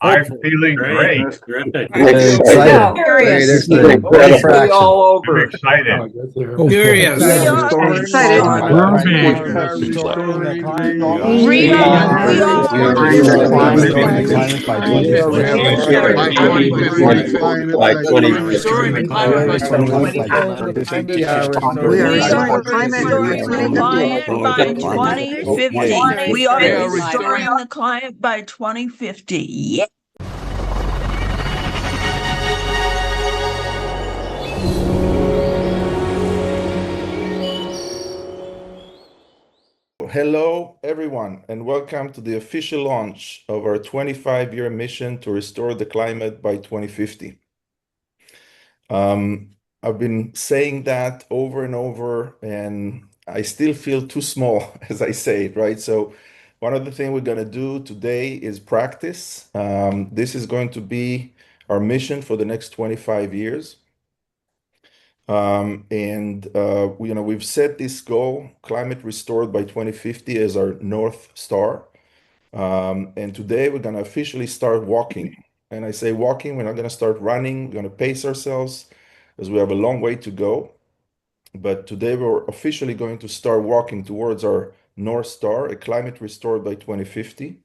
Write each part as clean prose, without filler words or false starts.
I'm feeling great. That's terrific. Excited. Curious. There's This is the incredible. fraction. All I'm over. excited. Curious. Excited. By 2050. Restoring the climate by 2050. We are restoring restoring the climate by 2050. We are restoring the climate by 2050. Yeah. Hello, everyone, and welcome to the official launch of our 25-year mission to restore the climate by 2050. I've been saying that over and over, and I still feel too small as I say it, right? So one of the things we're going to do today is practice. This is going to be our mission for the next 25 years. We've set this goal, climate restored by 2050, as our North Star. And today we're going to officially start walking. And I say walking, we're not going to start running. We're going to pace ourselves as we have a long way to go. But today we're officially going to start walking towards our North Star, a climate restored by 2050.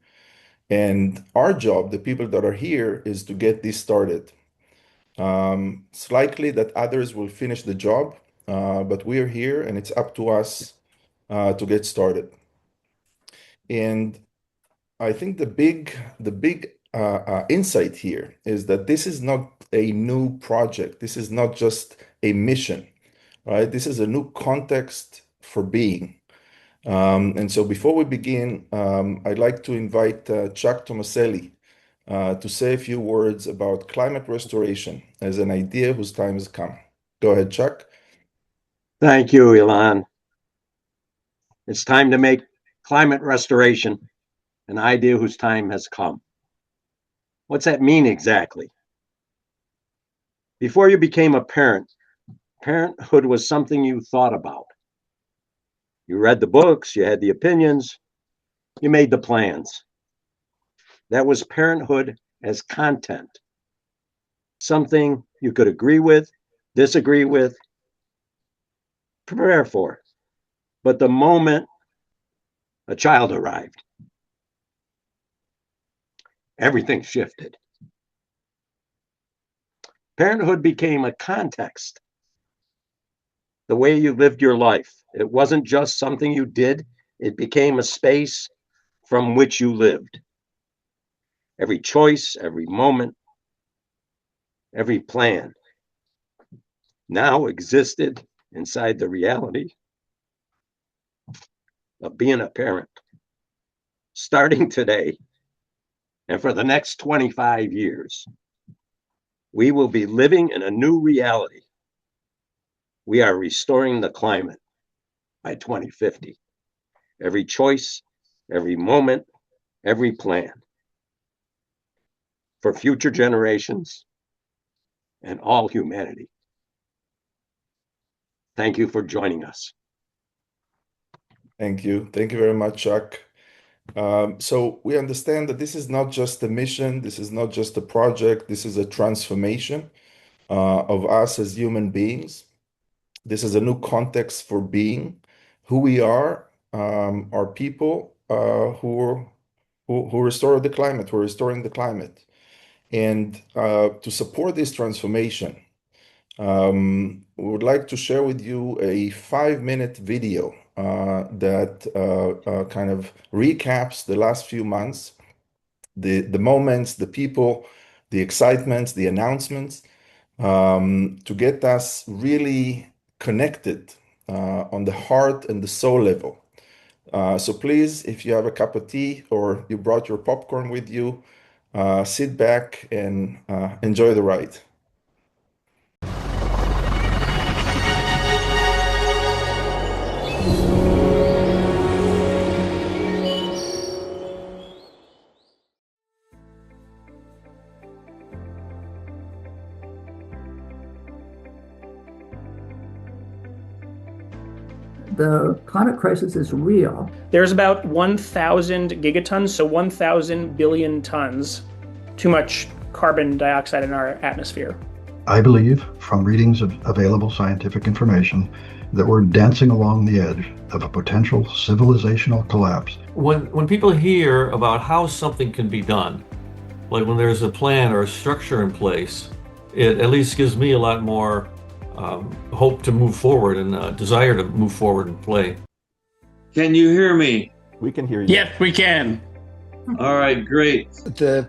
And our job, the people that are here, is to get this started. It's likely that others will finish the job, but we are here and it's up to us to get started. And I think the big insight here is that this is not a new project. This is not just a mission, right? This is a new context for being. And so before we begin, I'd like to invite Chuck Tomaselli to say a few words about climate restoration as an idea whose time has come. Go ahead, Chuck. Thank you, Ilan. It's time to make climate restoration an idea whose time has come. What's that mean exactly? Before you became a parent, parenthood was something you thought about. You read the books, you had the opinions, you made the plans. That was parenthood as content. Something you could agree with, disagree with, prepare for. But the moment a child arrived, everything shifted. Parenthood became a context. The way you lived your life. It wasn't just something you did, it became a space from which you lived. Every choice, every moment, every plan now existed inside the reality of being a parent. Starting today, and for the next 25 years, we will be living in a new reality. We are restoring the climate by 2050. Every choice, every moment, every plan. For future generations and all humanity. Thank you for joining us. Thank you. Thank you very much, Chuck. So we understand that this is not just a mission, this is not just a project, this is a transformation of us as human beings. This is a new context for being who we are people who restore the climate, who are restoring the climate. And to support this transformation, we would like to share with you a 5-minute video that kind of recaps the last few months, the moments, the people, the excitements, the announcements, to get us really connected on the heart and the soul level. So please, if you have a cup of tea or you brought your popcorn with you, sit back and enjoy the ride. The climate crisis is real. There's about 1,000 gigatons, so 1,000 billion tons too much carbon dioxide in our atmosphere. I believe, from readings of available scientific information, that we're dancing along the edge of a potential civilizational collapse. When people hear about how something can be done, like when there's a plan or a structure in place, it at least gives me a lot more hope to move forward and desire to move forward and play. Can you hear me? We can hear you. Yes, we can. All right, great. The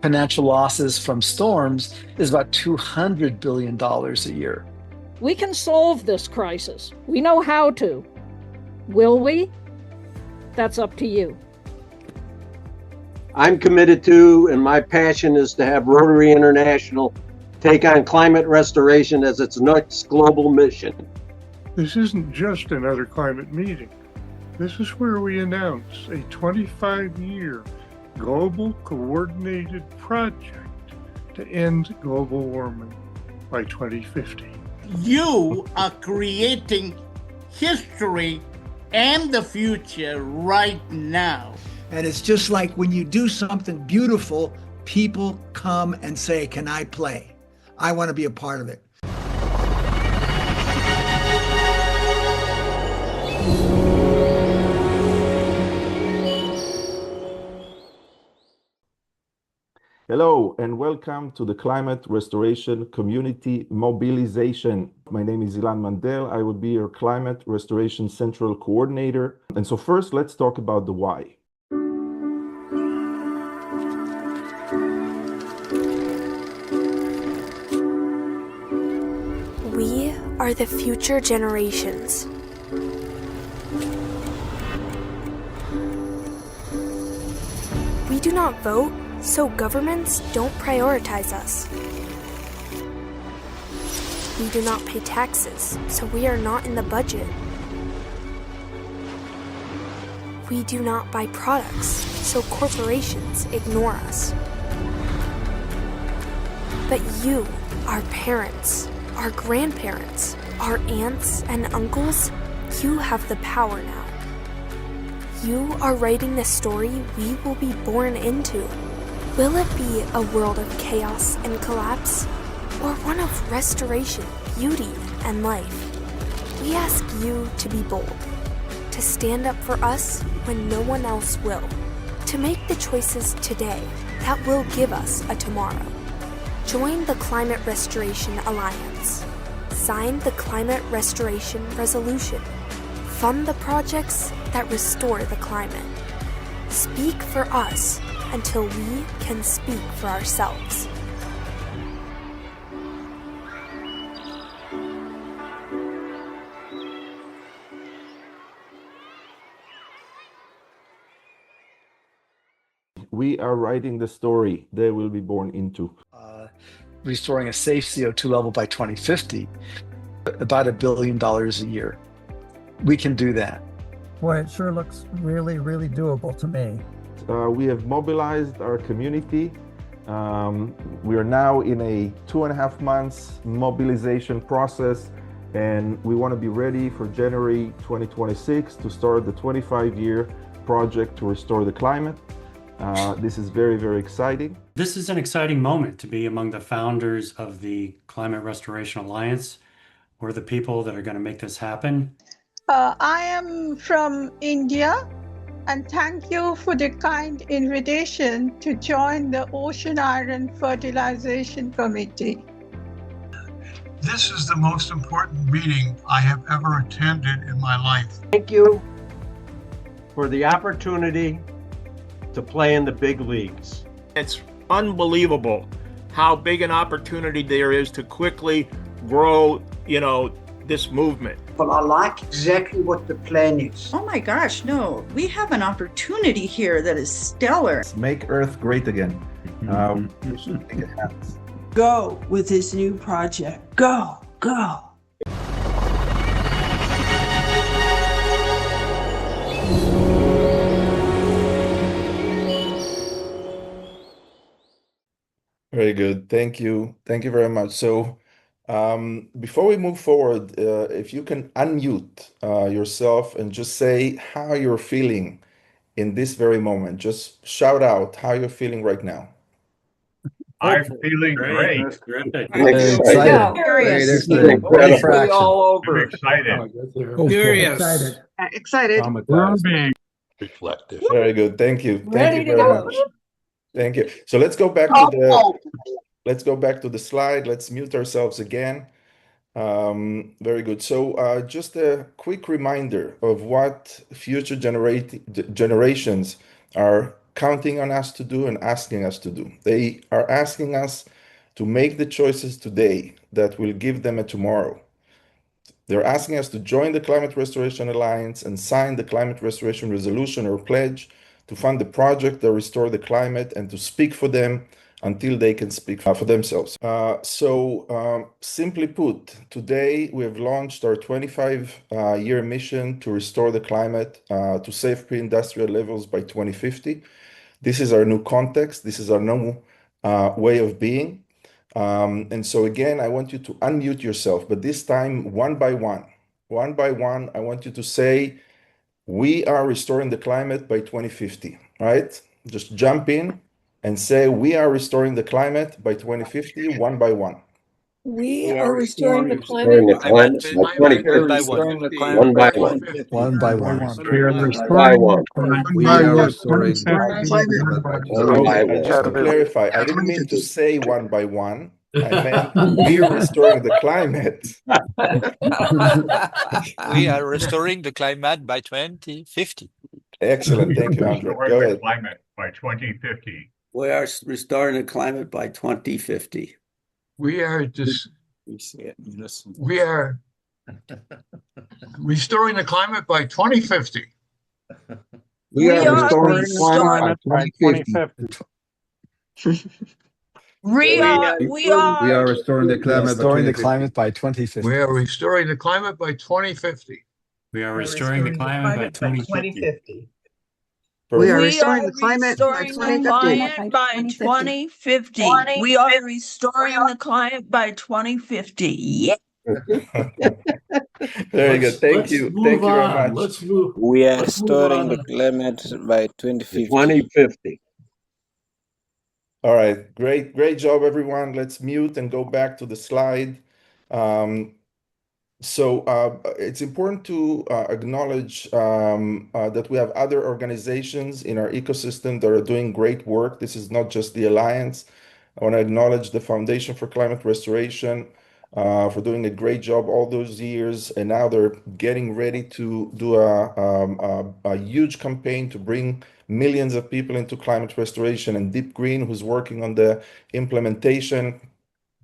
financial losses from storms is about $200 billion a year. We can solve this crisis. We know how to. Will we? That's up to you. I'm committed to, and my passion is to have Rotary International take on climate restoration as its next global mission. This isn't just another climate meeting. This is where we announce a 25-year global coordinated project to end global warming by 2050. You are creating history and the future right now. And it's just like when you do something beautiful, people come and say, "Can I play? I want to be a part of it." Hello and welcome to the Climate Restoration Community Mobilization. My name is Ilan Mandel. I will be your Climate Restoration Central Coordinator. And so first, let's talk about the why. We are the future generations. We do not vote, so governments don't prioritize us. We do not pay taxes, so we are not in the budget. We do not buy products, so corporations ignore us. But you, our parents, our grandparents, our aunts and uncles, you have the power now. You are writing the story we will be born into. Will it be a world of chaos and collapse, or one of restoration, beauty, and life? We ask you to be bold, to stand up for us when no one else will, to make the choices today that will give us a tomorrow. Join the Climate Restoration Alliance. Sign the Climate Restoration Resolution. Fund the projects that restore the climate. Speak for us until we can speak for ourselves. We are writing the story they will be born into. Restoring a safe CO2 level by 2050, about $1 billion a year. We can do that. Boy, it sure looks really, really doable to me. We have mobilized our community. We are now in a 2.5 months mobilization process, and we want to be ready for January 2026 to start the 25-year project to restore the climate. This is very, very exciting. This is an exciting moment to be among the founders of the Climate Restoration Alliance. We're the people that are going to make this happen. I am from India, and thank you for the kind invitation to join the Ocean Iron Fertilization Committee. This is the most important meeting I have ever attended in my life. Thank you for the opportunity to play in the big leagues. It's unbelievable how big an opportunity there is to quickly grow, this movement. Well, I like exactly what the plan is. Oh my gosh, no, we have an opportunity here that is stellar. Make Earth great again. We should make it happen. Go with this new project. Go, go. Very good. Thank you. Thank you very much. So before we move forward, if you can unmute yourself and just say how you're feeling in this very moment. Just shout out how you're feeling right now. I'm feeling great. That's terrific. Excited. Excited. Curious. One fraction. I'm excited. Curious. Excited. Traumatized. Reflective. Very good. Thank you. Thank Ready you to very go. much. Thank you. So let's go back to the slide. Let's mute ourselves again. Very good. So just a quick reminder of what future generations are counting on us to do and asking us to do. They are asking us to make the choices today that will give them a tomorrow. They're asking us to join the Climate Restoration Alliance and sign the Climate Restoration Resolution or Pledge to fund the project that restore the climate and to speak for them until they can speak for themselves. Simply put, today we have launched our 25-year mission to restore the climate to safe pre-industrial levels by 2050. This is our new context. This is our new way of being. And so again, I want you to unmute yourself, but this time one by one. One by one, I want you to say, we are restoring the climate by 2050, right? Just jump in and say, we are restoring the climate by 2050, one by one. We are restoring the Restoring the climate. climate by 2050. One by one. One by one. We are One by one. We are restoring One by one. Just to clarify, I didn't mean to say one by one. I meant we are restoring the climate. We are restoring the climate by 2050. Excellent. Thank you, Andre. Go ahead. Climate by 2050. We are restoring the climate by 2050. We are restoring the climate by 2050. We are restoring the climate by 2050. We are restoring the climate by 2050. We are restoring the climate by 2050. We are restoring the climate by 2050. We are restoring the climate by 2050. We are restoring the climate by 2050. Yeah. Very good. Thank you. Thank you very much. Let's move. We are restoring the climate by 2050. 2050. All right. Great job, everyone. Let's mute and go back to the slide. It's important to acknowledge that we have other organizations in our ecosystem that are doing great work. This is not just the Alliance. I want to acknowledge the Foundation for Climate Restoration for doing a great job all those years, and now they're getting ready to do a huge campaign to bring millions of people into climate restoration, and Deep Green, who's working on the implementation,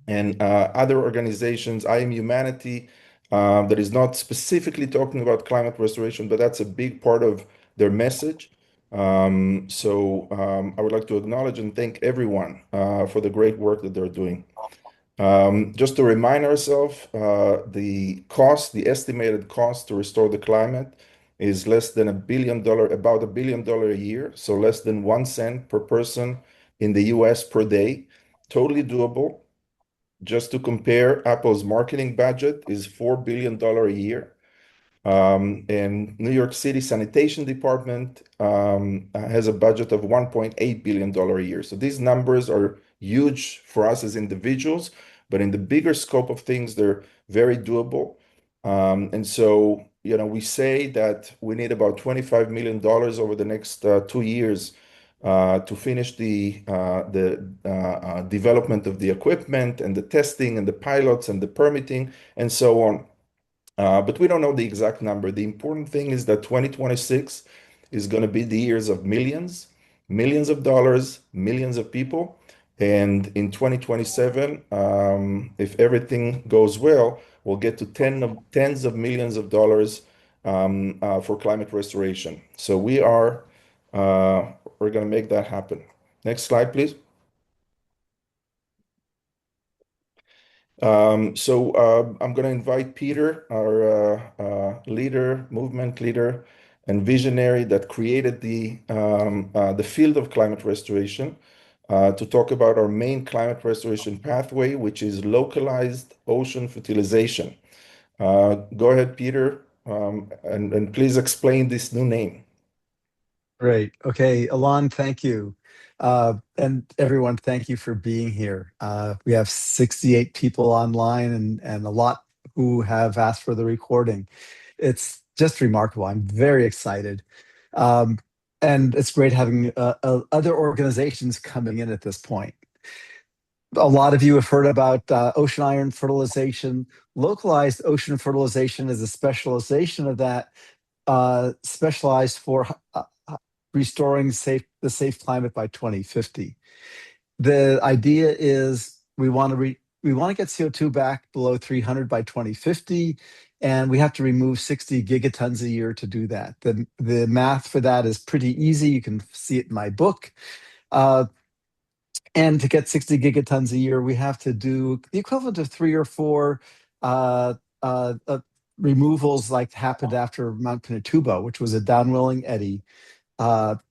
and other organizations, I Am Humanity, that is not specifically talking about climate restoration, but that's a big part of their message. I would like to acknowledge and thank everyone for the great work that they're doing. Just to remind ourselves, the estimated cost to restore the climate is less than $1 billion, about $1 billion a year, so less than 1 cent per person in the US per day. Totally doable. Just to compare, Apple's marketing budget is $4 billion a year. And New York City Sanitation Department has a budget of $1.8 billion a year. So these numbers are huge for us as individuals, but in the bigger scope of things, they're very doable. We say that we need about $25 million over the next 2 years to finish the development of the equipment and the testing and the pilots and the permitting and so on. But we don't know the exact number. The important thing is that 2026 is going to be the years of millions of dollars, millions of people. And in 2027, if everything goes well, we'll get to tens of millions of dollars for climate restoration. So we're going to make that happen. Next slide, please. I'm going to invite Peter, our movement leader, and visionary that created the field of climate restoration, to talk about our main climate restoration pathway, which is localized ocean fertilization. Go ahead, Peter, and please explain this new name. Great. Okay, Alon, thank you. And everyone, thank you for being here. We have 68 people online and a lot who have asked for the recording. It's just remarkable. I'm very excited. And it's great having other organizations coming in at this point. A lot of you have heard about ocean iron fertilization. Localized ocean fertilization is a specialization of that, specialized for restoring the safe climate by 2050. The idea is we want to get CO2 back below 300 by 2050, and we have to remove 60 gigatons a year to do that. The math for that is pretty easy. You can see it in my book. And to get 60 gigatons a year, we have to do the equivalent of 3 or 4 removals like happened after Mount Pinatubo, which was a downwelling eddy. Mount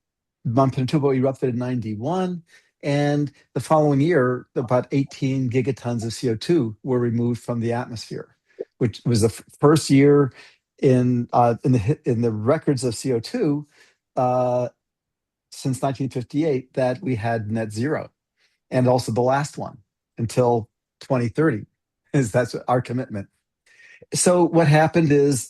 Pinatubo erupted in 91, and the following year, about 18 gigatons of CO2 were removed from the atmosphere, which was the first year in the records of CO2 since 1958 that we had net zero, and also the last one until 2030. That's our commitment. So what happened is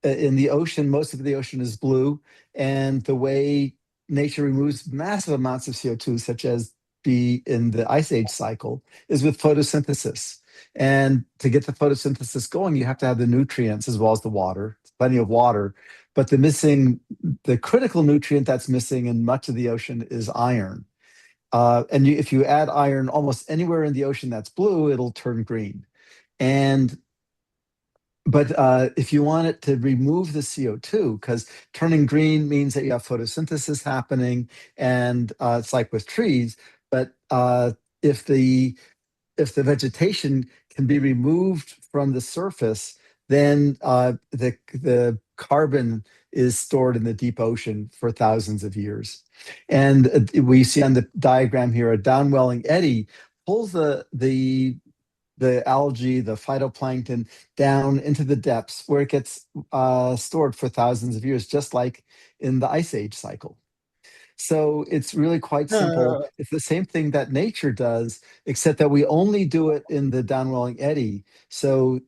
in the ocean, most of the ocean is blue, and the way nature removes massive amounts of CO2, such as in the Ice Age cycle, is with photosynthesis. And to get the photosynthesis going, you have to have the nutrients as well as the water, plenty of water. But the critical nutrient that's missing in much of the ocean is iron. And if you add iron almost anywhere in the ocean that's blue, it'll turn green. But if you want it to remove the CO2, because turning green means that you have photosynthesis happening, and it's like with trees. But if the vegetation can be removed from the surface, then the carbon is stored in the deep ocean for thousands of years. And we see on the diagram here, a downwelling eddy pulls the algae, the phytoplankton, down into the depths where it gets stored for thousands of years, just like in the Ice Age cycle. So it's really quite simple. It's the same thing that nature does, except that we only do it in the downwelling eddy. So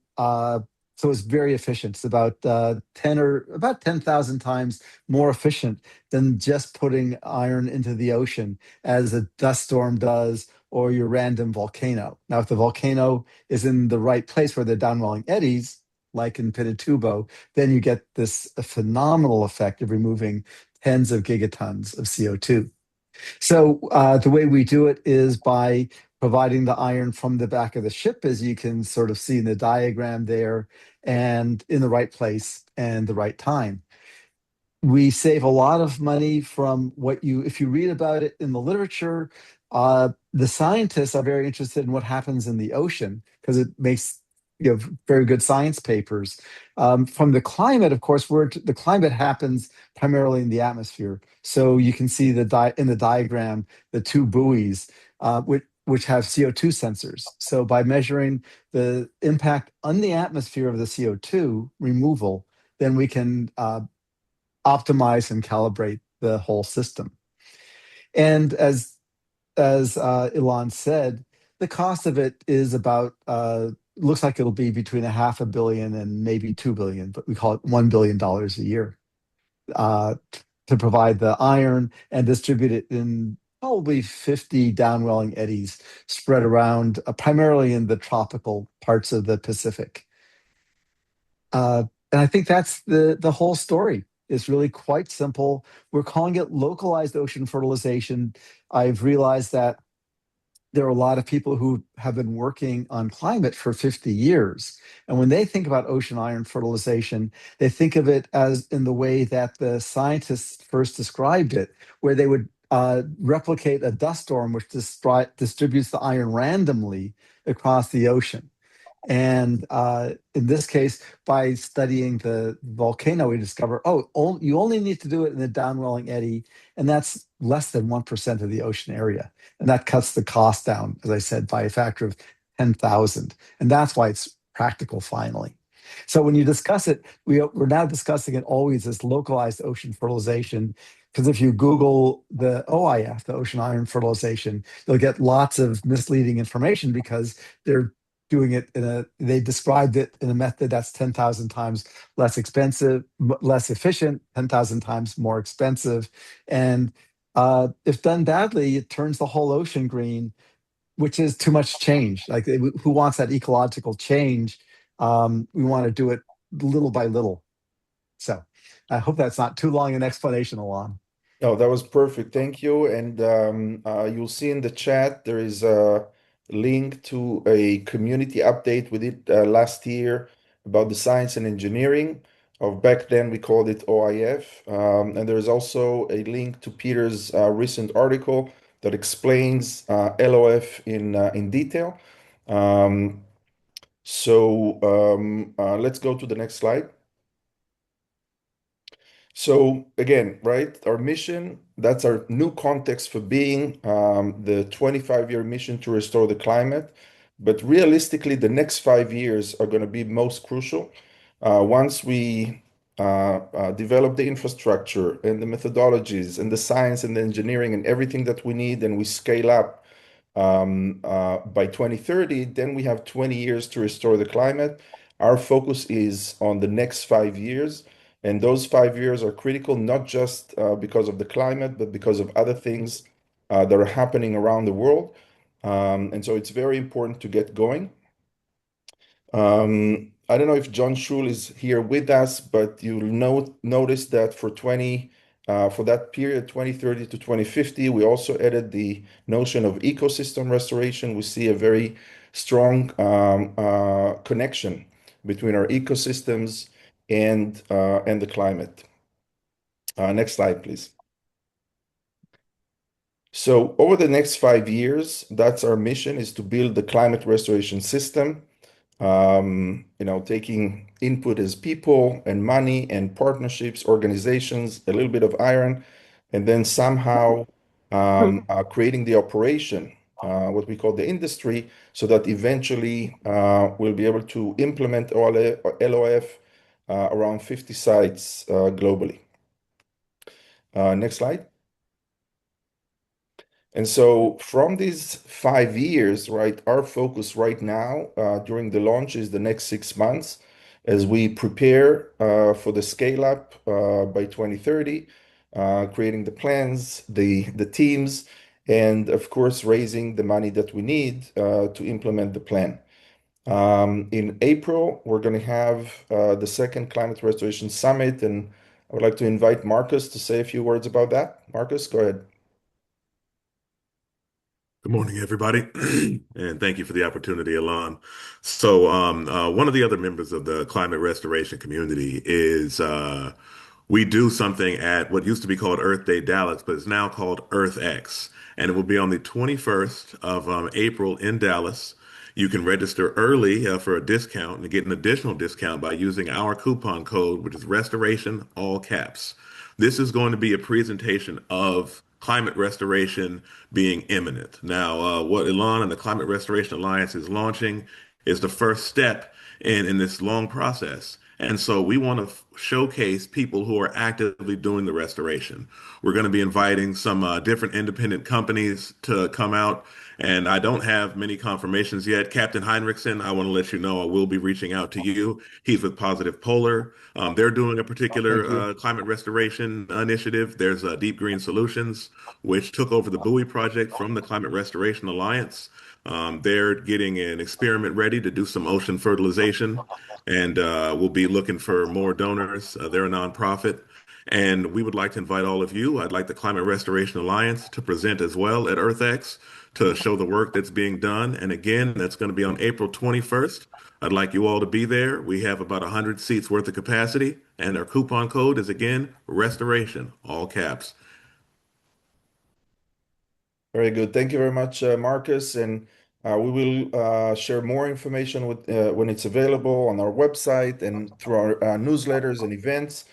it's very efficient. It's about 10,000 times more efficient than just putting iron into the ocean, as a dust storm does, or your random volcano. Now, if the volcano is in the right place where the downwelling eddies, like in Pinatubo, then you get this phenomenal effect of removing tens of gigatons of CO2. So the way we do it is by providing the iron from the back of the ship, as you can sort of see in the diagram there, and in the right place and the right time. We save a lot of money from if you read about it in the literature. The scientists are very interested in what happens in the ocean because it makes very good science papers. From the climate, of course, the climate happens primarily in the atmosphere. So you can see in the diagram the 2 buoys, which have CO2 sensors. So by measuring the impact on the atmosphere of the CO2 removal, then we can optimize and calibrate the whole system. And as Ilan said, the cost of it is about, looks like it'll be between $500 million and maybe $2 billion, but we call it $1 billion a year to provide the iron and distribute it in probably 50 downwelling eddies spread around, primarily in the tropical parts of the Pacific. And I think that's the whole story. It's really quite simple. We're calling it localized ocean fertilization. I've realized that there are a lot of people who have been working on climate for 50 years. And when they think about ocean iron fertilization, they think of it as in the way that the scientists first described it, where they would replicate a dust storm which distributes the iron randomly across the ocean. And in this case, by studying the volcano, we discover, you only need to do it in the downwelling eddy, and that's less than 1% of the ocean area. And that cuts the cost down, as I said, by a factor of 10,000. And that's why it's practical finally. So when you discuss it, we're now discussing it always as localized ocean fertilization. Because if you Google the OIF, the ocean iron fertilization, you'll get lots of misleading information because they're doing it they described it in a method that's 10,000 times less expensive, less efficient, 10,000 times more expensive. And if done badly, it turns the whole ocean green, which is too much change. Like, who wants that ecological change? We want to do it little by little. So I hope that's not too long an explanation, Alon. No, that was perfect. Thank you. And you'll see in the chat there is a link to a community update we did last year about the science and engineering of, back then we called it OIF. And there is also a link to Peter's recent article that explains LOF in detail. Let's go to the next slide. So again, right, our mission, that's our new context for being the 25-year mission to restore the climate. But realistically, the next 5 years are going to be most crucial. Once we develop the infrastructure and the methodologies and the science and the engineering and everything that we need, and we scale up by 2030, then we have 20 years to restore the climate. Our focus is on the next 5 years. And those 5 years are critical, not just because of the climate, but because of other things that are happening around the world. And so it's very important to get going. I don't know if John Schul is here with us, but you'll notice that for that period, 2030 to 2050, we also added the notion of ecosystem restoration. We see a very strong connection between our ecosystems and the climate. Next slide, please. So over the next 5 years, that's our mission, is to build the climate restoration system, taking input as people and money and partnerships, organizations, a little bit of iron, and then somehow creating the operation, what we call the industry, so that eventually we'll be able to implement LOF around 50 sites globally. Next slide. And so from these 5 years, right, our focus right now during the launch is the next 6 months as we prepare for the scale up by 2030, creating the plans, the teams, and of course, raising the money that we need to implement the plan. In April, we're going to have the second Climate Restoration Summit, and I would like to invite Marcus to say a few words about that. Marcus, go ahead. Good morning, everybody, and thank you for the opportunity, Alon. So one of the other members of the climate restoration community is we do something at what used to be called Earth Day Dallas, but it's now called EarthX, and it will be on the 21st of April in Dallas. You can register early for a discount and get an additional discount by using our coupon code, which is Restoration, all caps. This is going to be a presentation of climate restoration being imminent. Now, what Elon and the Climate Restoration Alliance is launching is the first step in this long process. And so we want to showcase people who are actively doing the restoration. We're going to be inviting some different independent companies to come out. And I don't have many confirmations yet. Captain Heinrichsen, I want to let you know I will be reaching out to you. He's with Positive Polar. They're doing a particular climate restoration initiative. There's Deep Green Solutions, which took over the Buoy project from the Climate Restoration Alliance. They're getting an experiment ready to do some ocean fertilization, and we'll be looking for more donors. They're a nonprofit. And we would like to invite all of you. I'd like the Climate Restoration Alliance to present as well at EarthX to show the work that's being done. And again, that's going to be on April 21st. I'd like you all to be there. We have about 100 seats worth of capacity, and our coupon code is, again, Restoration, all caps. Very good. Thank you very much, Marcus. And we will share more information when it's available on our website and through our newsletters and events.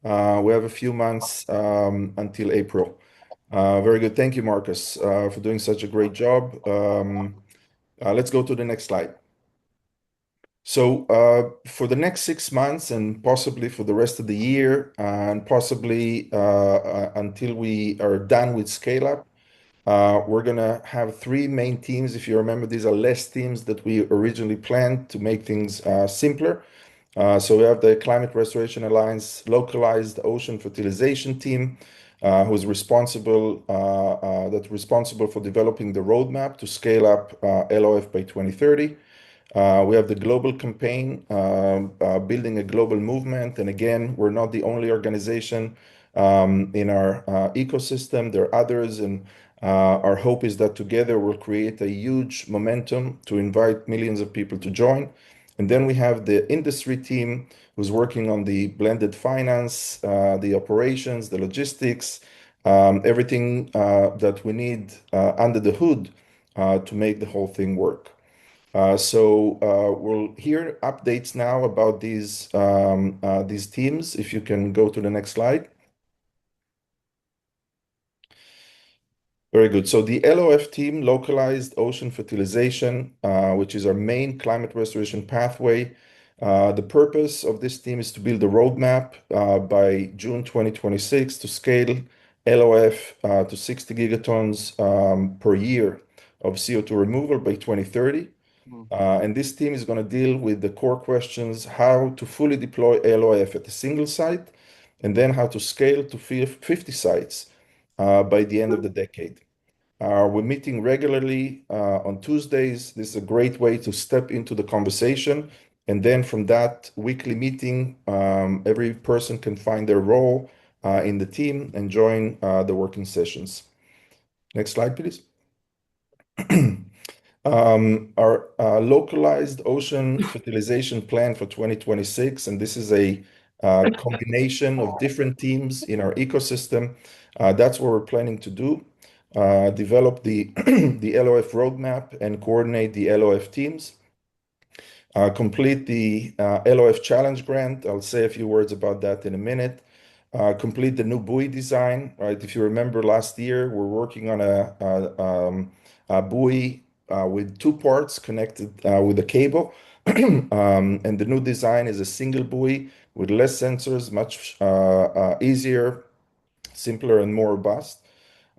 We have a few months until April. Very good. Thank you, Marcus, for doing such a great job. Let's go to the next slide. So for the next 6 months and possibly for the rest of the year and possibly until we are done with Scale Up, we're going to have three main teams. If you remember, these are less teams that we originally planned to make things simpler. So we have the Climate Restoration Alliance localized ocean fertilization team, who's responsible that's responsible for developing the roadmap to scale up LOF by 2030. We have the global campaign, building a global movement. And again, we're not the only organization in our ecosystem. There are others, and our hope is that together we'll create a huge momentum to invite millions of people to join. And then we have the industry team who's working on the blended finance, the operations, the logistics, everything that we need under the hood to make the whole thing work. So we'll hear updates now about these teams. If you can go to the next slide. Very good. So the LOF team, Localized Ocean Fertilization, which is our main climate restoration pathway. The purpose of this team is to build a roadmap by June 2026 to scale LOF to 60 gigatons per year of CO2 removal by 2030. And this team is going to deal with the core questions: how to fully deploy LOF at a single site, and then how to scale to 50 sites by the end of the decade. We're meeting regularly on Tuesdays. This is a great way to step into the conversation. And then from that weekly meeting, every person can find their role in the team and join the working sessions. Next slide, please. Our localized ocean fertilization plan for 2026, and this is a combination of different teams in our ecosystem. That's what we're planning to do. Develop the LOF roadmap and coordinate the LOF teams. Complete the LOF Challenge Grant. I'll say a few words about that in a minute. Complete the new buoy design. Right? If you remember last year, we're working on a buoy with two parts connected with a cable. And the new design is a single buoy with less sensors, much easier, simpler, and more robust.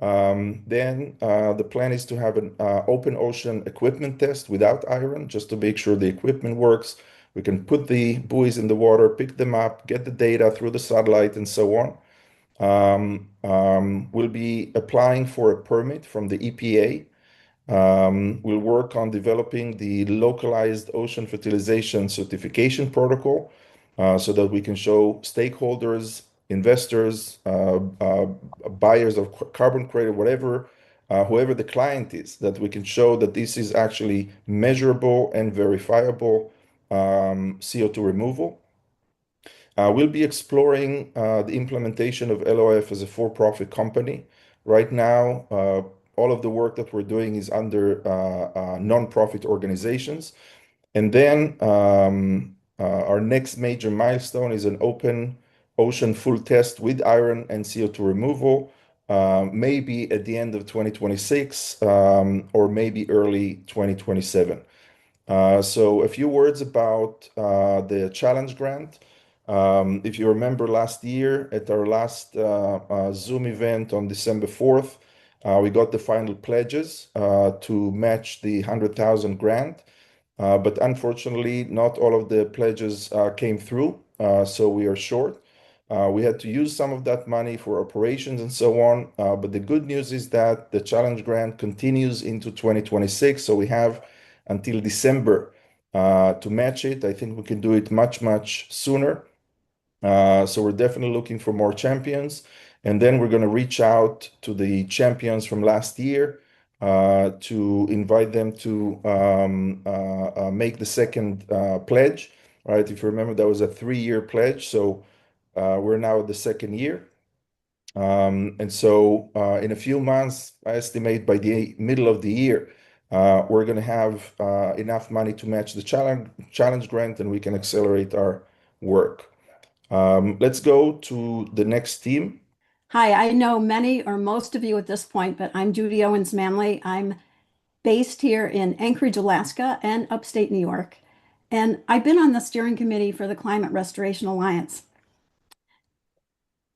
Then the plan is to have an open ocean equipment test without iron, just to make sure the equipment works. We can put the buoys in the water, pick them up, get the data through the satellite, and so on. We'll be applying for a permit from the EPA. We'll work on developing the localized ocean fertilization certification protocol so that we can show stakeholders, investors, buyers of carbon credit, whoever the client is, that we can show that this is actually measurable and verifiable CO2 removal. We'll be exploring the implementation of LOF as a for-profit company. Right now, all of the work that we're doing is under non-profit organizations. And then our next major milestone is an open ocean full test with iron and CO2 removal, maybe at the end of 2026 or maybe early 2027. So a few words about the challenge grant. If you remember last year at our last Zoom event on December 4th, we got the final pledges to match the 100,000 grant. But unfortunately, not all of the pledges came through, so we are short. We had to use some of that money for operations and so on. But the good news is that the challenge grant continues into 2026. So we have until December to match it. I think we can do it much, much sooner. So we're definitely looking for more champions. And then we're going to reach out to the champions from last year to invite them to make the second pledge. Right? If you remember, that was a 3-year pledge. So we're now at the second year. And so in a few months, I estimate by the middle of the year, we're going to have enough money to match the challenge grant, and we can accelerate our work. Let's go to the next team. Hi, I know many or most of you at this point, but I'm Judy Owens Manley. I'm based here in Anchorage, Alaska, and upstate New York. And I've been on the steering committee for the Climate Restoration Alliance.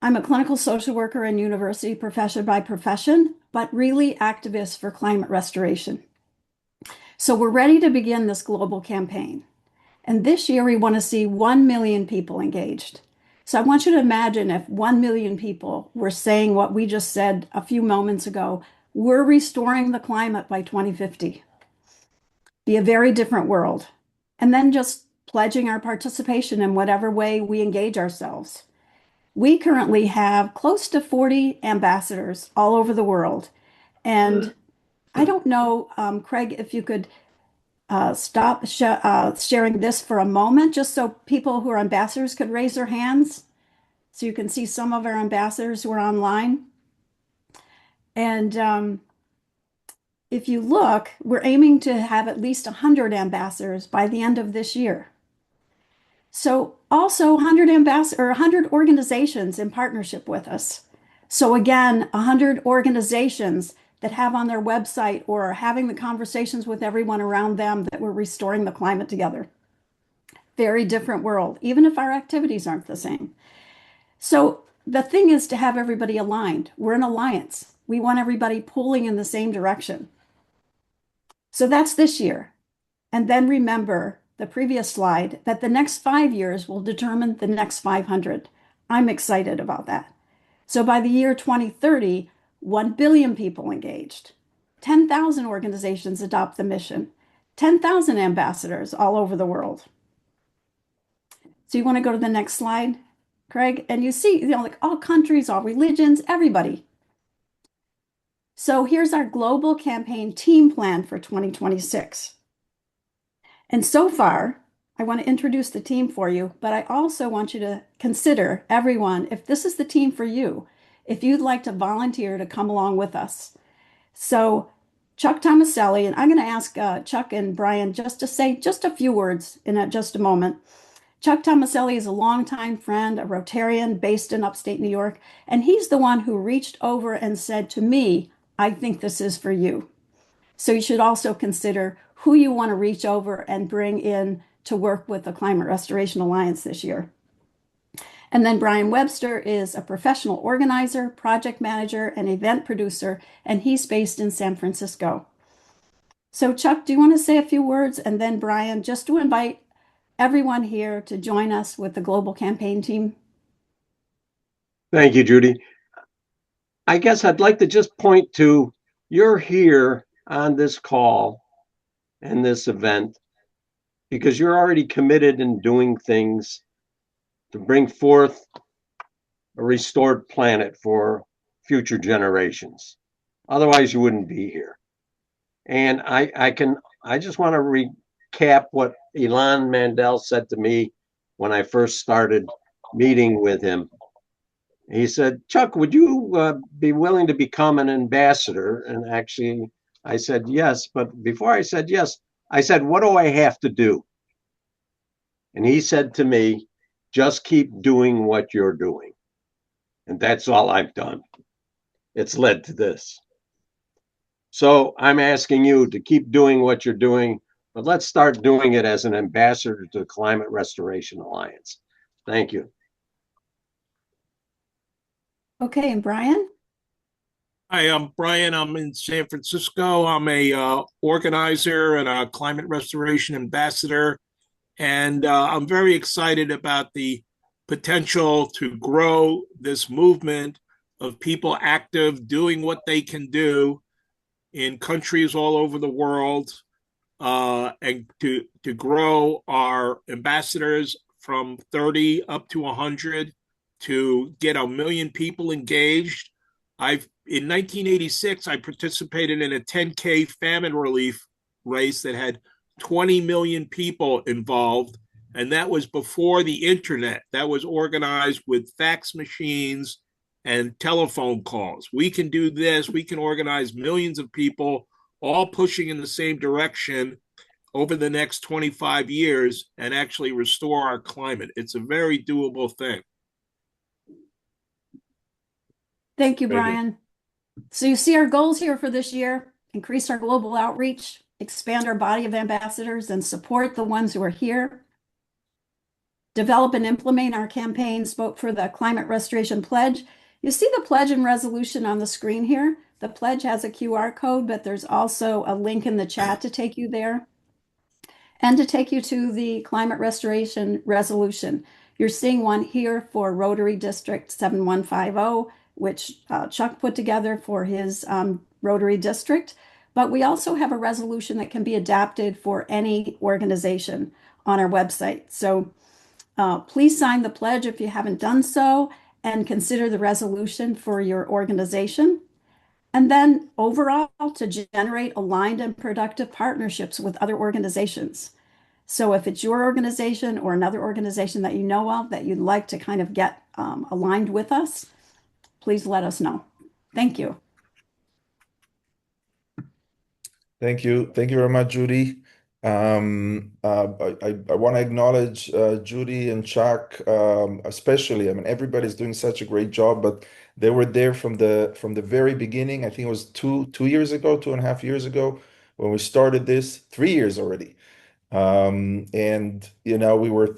I'm a clinical social worker and university professor by profession, but really activist for climate restoration. So we're ready to begin this global campaign. And this year we want to see 1 million people engaged. So I want you to imagine if 1 million people were saying what we just said a few moments ago, we're restoring the climate by 2050. Be a very different world. And then just pledging our participation in whatever way we engage ourselves. We currently have close to 40 ambassadors all over the world. And I don't know, Craig, if you could stop sharing this for a moment, just so people who are ambassadors could raise their hands. So you can see some of our ambassadors who are online. And if you look, we're aiming to have at least 100 ambassadors by the end of this year. So also 100 organizations in partnership with us. So again, 100 organizations that have on their website or are having the conversations with everyone around them that we're restoring the climate together. Very different world, even if our activities aren't the same. So the thing is to have everybody aligned. We're an alliance. We want everybody pulling in the same direction. So that's this year. And then remember the previous slide that the next 5 years will determine the next 500. I'm excited about that. So by the year 2030, 1 billion people engaged, 10,000 organizations adopt the mission, 10,000 ambassadors all over the world. So you want to go to the next slide, Craig? And you see, like all countries, all religions, everybody. So here's our global campaign team plan for 2026. And so far, I want to introduce the team for you, but I also want you to consider everyone, if this is the team for you, if you'd like to volunteer to come along with us. So Chuck Tomaselli, and I'm going to ask Chuck and Brian just to say just a few words in just a moment. Chuck Tomaselli is a longtime friend, a Rotarian based in upstate New York, and he's the one who reached over and said to me, I think this is for you. So you should also consider who you want to reach over and bring in to work with the Climate Restoration Alliance this year. And then Brian Webster is a professional organizer, project manager, and event producer, and he's based in San Francisco. So Chuck, do you want to say a few words? And then Brian, just to invite everyone here to join us with the global campaign team. Thank you, Judy. I guess I'd like to just point to, you're here on this call and this event because you're already committed in doing things to bring forth a restored planet for future generations. Otherwise, you wouldn't be here. And I just want to recap what Ilan Mandel said to me when I first started meeting with him. He said, Chuck, would you be willing to become an ambassador? And actually, I said yes. But before I said yes, I said, what do I have to do? And he said to me, just keep doing what you're doing. And that's all I've done. It's led to this. So I'm asking you to keep doing what you're doing, but let's start doing it as an ambassador to the Climate Restoration Alliance. Thank you. Okay, and Brian? Hi, I'm Brian. I'm in San Francisco. I'm a organizer and a climate restoration ambassador. And I'm very excited about the potential to grow this movement of people active, doing what they can do in countries all over the world, and to grow our ambassadors from 30 up to 100 to get 1 million people engaged. In 1986, I participated in a 10K famine relief race that had 20 million people involved, and that was before the internet. That was organized with fax machines and telephone calls. We can do this. We can organize millions of people all pushing in the same direction over the next 25 years and actually restore our climate. It's a very doable thing. Thank you, Brian. So you see our goals here for this year: increase our global outreach, expand our body of ambassadors and support the ones who are here. Develop and implement our campaigns, vote for the Climate Restoration Pledge. You see the pledge and resolution on the screen here. The pledge has a QR code, but there's also a link in the chat to take you there and to take you to the Climate Restoration Resolution. You're seeing one here for Rotary District 7150, which Chuck put together for his Rotary District. But we also have a resolution that can be adapted for any organization on our website. So please sign the pledge if you haven't done so, and consider the resolution for your organization. And then overall, to generate aligned and productive partnerships with other organizations. So if it's your organization or another organization that you know of that you'd like to kind of get aligned with us, please let us know. Thank you. Thank you. Thank you very much, Judy. I want to acknowledge Judy and Chuck, especially. I mean, everybody's doing such a great job, but they were there from the very beginning. I think it was 2 years ago, 2.5 years ago, when we started this. 3 years already. And we were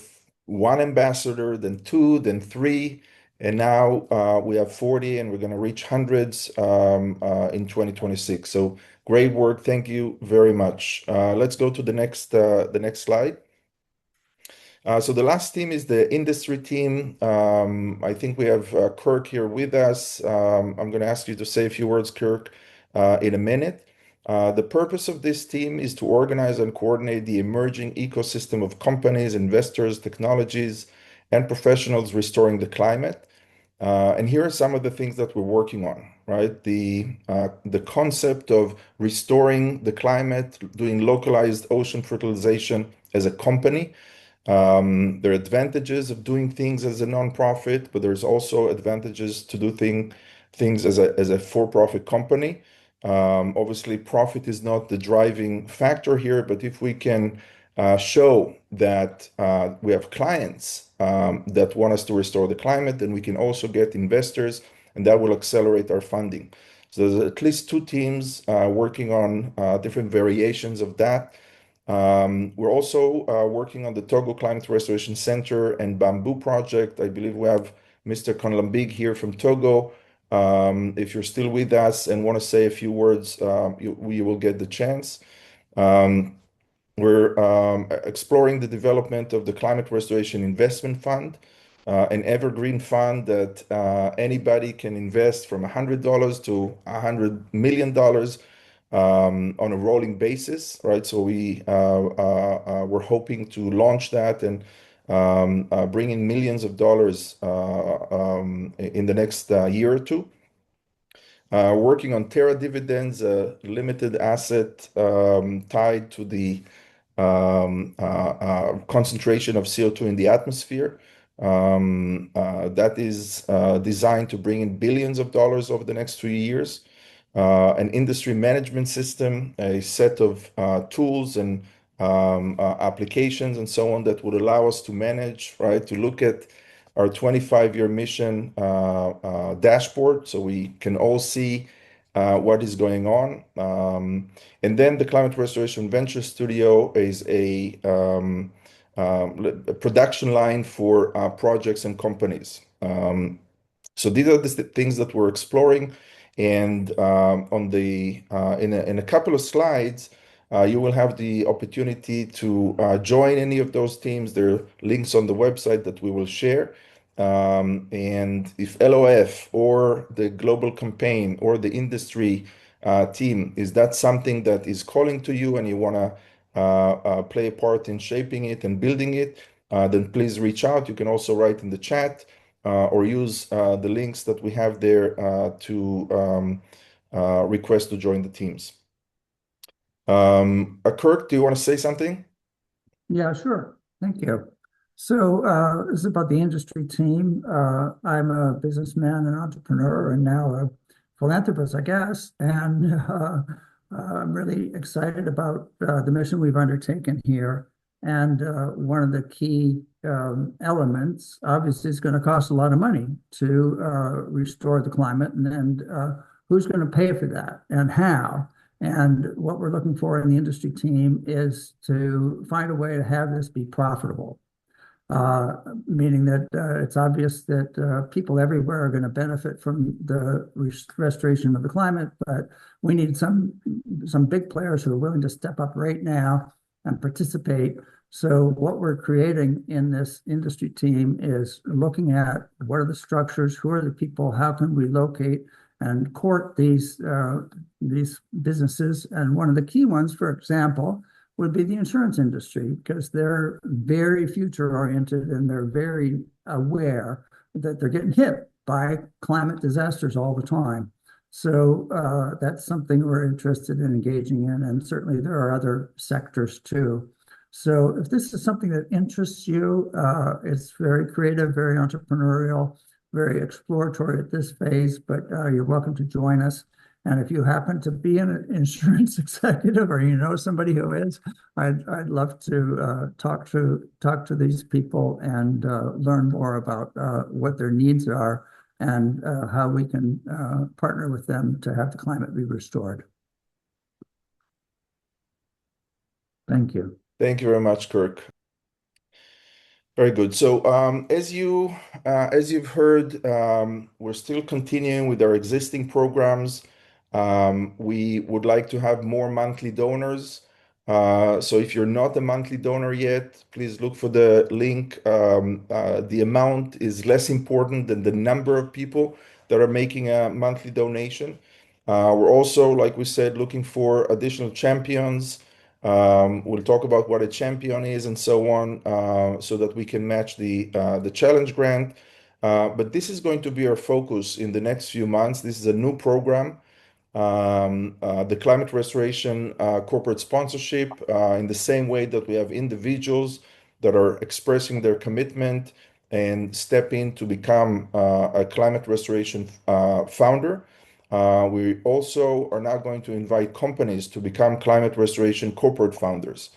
one ambassador, then two, then three, and now we have 40, and we're going to reach hundreds in 2026. So great work. Thank you very much. Let's go to the next slide. So the last team is the industry team. I think we have Kirk here with us. I'm going to ask you to say a few words, Kirk, in a minute. The purpose of this team is to organize and coordinate the emerging ecosystem of companies, investors, technologies, and professionals restoring the climate. And here are some of the things that we're working on, right? The concept of restoring the climate, doing localized ocean fertilization as a company. There are advantages of doing things as a nonprofit, but there's also advantages to do things as a for-profit company. Obviously, profit is not the driving factor here, but if we can show that we have clients that want us to restore the climate, then we can also get investors, and that will accelerate our funding. So there's at least two teams working on different variations of that. We're also working on the Togo Climate Restoration Center and Bamboo Project. I believe we have Mr. Konlambig here from Togo. If you're still with us and want to say a few words, you will get the chance. We're exploring the development of the Climate Restoration Investment Fund, an evergreen fund that anybody can invest from $100 to $100 million on a rolling basis, right? So we're hoping to launch that and bring in millions of dollars in the next year or two. Working on Terra Dividends, a limited asset tied to the concentration of CO2 in the atmosphere. That is designed to bring in billions of dollars over the next 3 years. An industry management system, a set of tools and applications and so on that would allow us to manage, right, to look at our 25-year mission dashboard so we can all see what is going on. And then the Climate Restoration Venture Studio is a production line for projects and companies. So these are the things that we're exploring. And in a couple of slides, you will have the opportunity to join any of those teams. There are links on the website that we will share. And if LOF or the global campaign or the industry team, is that something that is calling to you and you want to play a part in shaping it and building it, then please reach out. You can also write in the chat or use the links that we have there to request to join the teams. Kirk, do you want to say something? Yeah, sure. Thank you. So this is about the industry team. I'm a businessman and entrepreneur and now a philanthropist, I guess. And I'm really excited about the mission we've undertaken here. And one of the key elements, obviously, is going to cost a lot of money to restore the climate. And who's going to pay for that and how? And what we're looking for in the industry team is to find a way to have this be profitable. Meaning that it's obvious that people everywhere are going to benefit from the restoration of the climate, but we need some big players who are willing to step up right now and participate. So what we're creating in this industry team is looking at what are the structures, who are the people, how can we locate and court these businesses. And one of the key ones, for example, would be the insurance industry, because they're very future oriented and they're very aware that they're getting hit by climate disasters all the time. So that's something we're interested in engaging in, and certainly there are other sectors too. So if this is something that interests you, it's very creative, very entrepreneurial, very exploratory at this phase, but you're welcome to join us. And if you happen to be an insurance executive or you know somebody who is, I'd love to talk to these people and learn more about what their needs are and how we can partner with them to have the climate be restored. Thank you. Thank you very much, Kirk. Very good. So as you've heard, we're still continuing with our existing programs. We would like to have more monthly donors. So if you're not a monthly donor yet, please look for the link. The amount is less important than the number of people that are making a monthly donation. We're also, like we said, looking for additional champions. We'll talk about what a champion is and so on, so that we can match the challenge grant. But this is going to be our focus in the next few months. This is a new program, the Climate Restoration Corporate Sponsorship, in the same way that we have individuals that are expressing their commitment and step in to become a climate restoration founder. We also are now going to invite companies to become climate restoration corporate founders.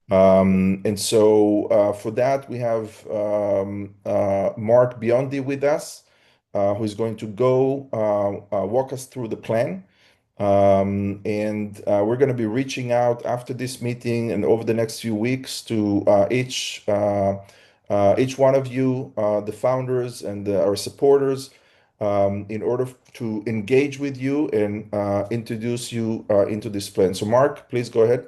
And so for that, we have Mark Biondi with us, who's going to go walk us through the plan. And we're going to be reaching out after this meeting and over the next few weeks to each one of you, the founders and our supporters, in order to engage with you and introduce you into this plan. So Mark, please go ahead.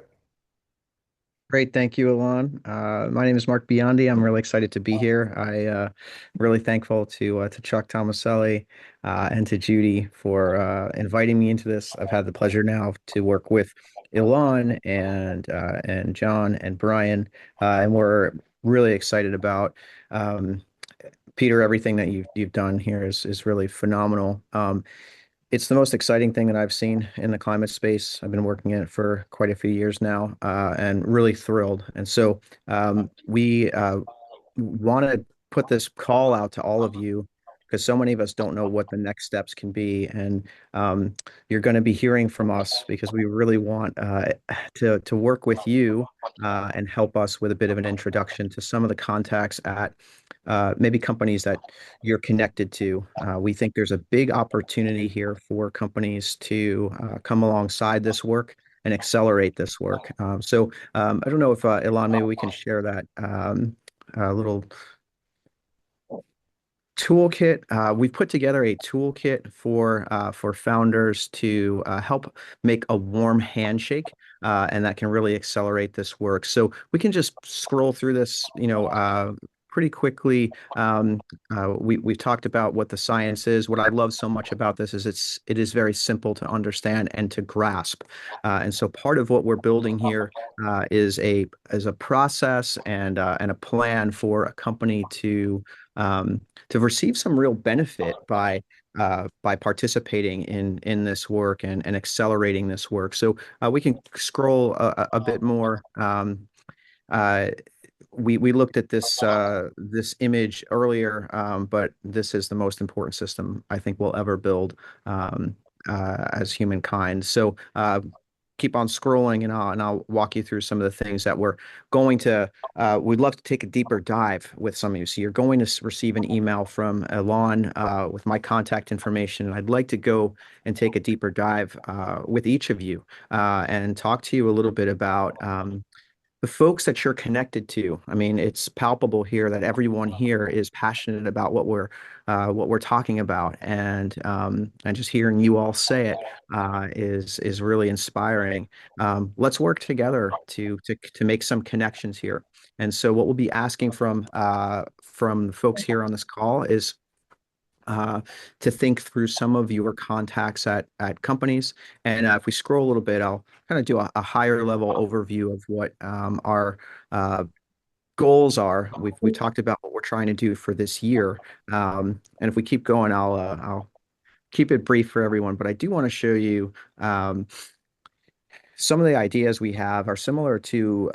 Great. Thank you, Alon. My name is Mark Biondi. I'm really excited to be here. I really thankful to Chuck Tomaselli and to Judy for inviting me into this. I've had the pleasure now to work with Alon and John and Brian, and we're really excited about Peter. Everything that you've done here is really phenomenal. It's the most exciting thing that I've seen in the climate space. I've been working in it for quite a few years now, and really thrilled. And so we want to put this call out to all of you, because so many of us don't know what the next steps can be. And you're going to be hearing from us, because we really want to work with you and help us with a bit of an introduction to some of the contacts at maybe companies that you're connected to. We think there's a big opportunity here for companies to come alongside this work and accelerate this work. So I don't know if Alon, maybe we can share that little toolkit. We've put together a toolkit for founders to help make a warm handshake, and that can really accelerate this work. So we can just scroll through this, pretty quickly. We've talked about what the science is. What I love so much about this is it is very simple to understand and to grasp. And so part of what we're building here is a process and a plan for a company to receive some real benefit by participating in this work and accelerating this work. So we can scroll a bit more. We looked at this image earlier, but this is the most important system I think we'll ever build as humankind. So keep on scrolling, and I'll walk you through some of the things that we're going to. We'd love to take a deeper dive with some of you. So you're going to receive an email from Alon with my contact information. And I'd like to go and take a deeper dive with each of you and talk to you a little bit about the folks that you're connected to. I mean, it's palpable here that everyone here is passionate about what we're talking about, and just hearing you all say it is really inspiring. Let's work together to make some connections here. And so, what we'll be asking from the folks here on this call is to think through some of your contacts at companies. And if we scroll a little bit, I'll kind of do a higher level overview of what our goals are. We talked about what we're trying to do for this year. And if we keep going, I'll keep it brief for everyone, but I do want to show you some of the ideas we have are similar to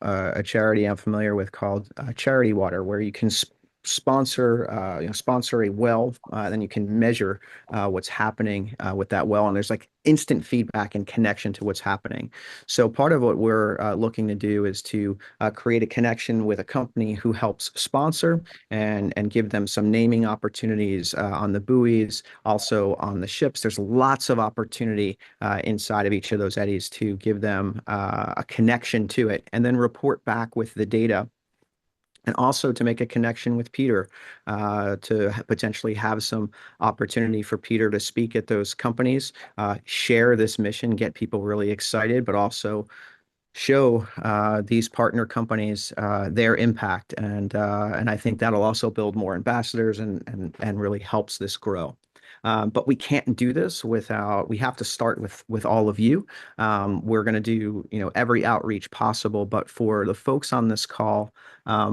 a charity I'm familiar with called Charity Water, where you can sponsor a well, then you can measure what's happening with that well, and there's like instant feedback and connection to what's happening. So part of what we're looking to do is to create a connection with a company who helps sponsor and give them some naming opportunities on the buoys, also on the ships. There's lots of opportunity inside of each of those eddies to give them a connection to it, and then report back with the data. And also to make a connection with Peter, to potentially have some opportunity for Peter to speak at those companies, share this mission, get people really excited, but also show these partner companies their impact. And I think that'll also build more ambassadors and really helps this grow. But we can't do this without, we have to start with all of you. We're going to do, every outreach possible, but for the folks on this call,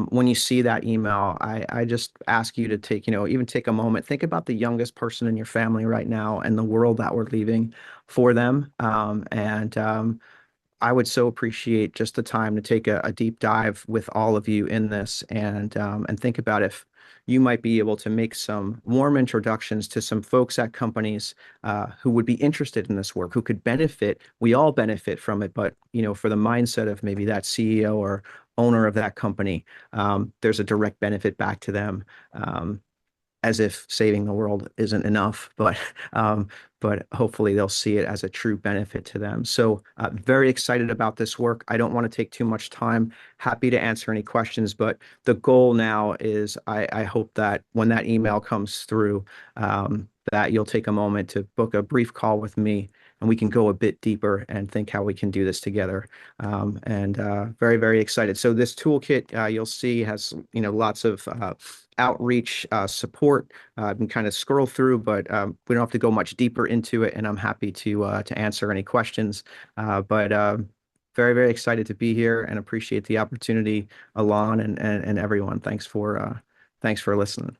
when you see that email, I just ask you to take, even take a moment, think about the youngest person in your family right now and the world that we're leaving for them. I would so appreciate just the time to take a deep dive with all of you in this and think about if you might be able to make some warm introductions to some folks at companies who would be interested in this work, who could benefit. We all benefit from it, but for the mindset of maybe that CEO or owner of that company, there's a direct benefit back to them. As if saving the world isn't enough, but hopefully they'll see it as a true benefit to them. So very excited about this work. I don't want to take too much time. Happy to answer any questions, but the goal now is I hope that when that email comes through, that you'll take a moment to book a brief call with me, and we can go a bit deeper and think how we can do this together. Very, very excited. So this toolkit you'll see has lots of outreach support. I can kind of scroll through, but we don't have to go much deeper into it, and I'm happy to answer any questions. Very, very excited to be here and appreciate the opportunity, Alon and everyone. Thanks for listening.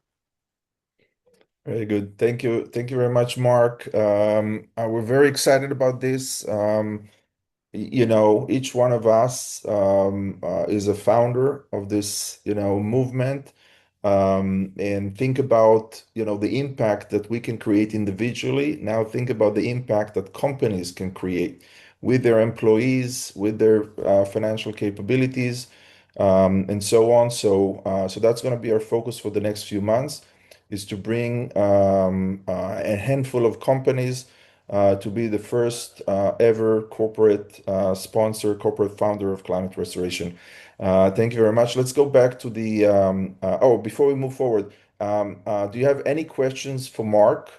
Very good. Thank you. Thank you very much, Mark. We're very excited about this. Each one of us is a founder of this, movement. And think about, the impact that we can create individually. Now think about the impact that companies can create with their employees, with their financial capabilities, and so on. So that's going to be our focus for the next few months, is to bring a handful of companies to be the first ever corporate sponsor, corporate founder of climate restoration. Thank you very much. Let's go back to the, before we move forward, do you have any questions for Mark?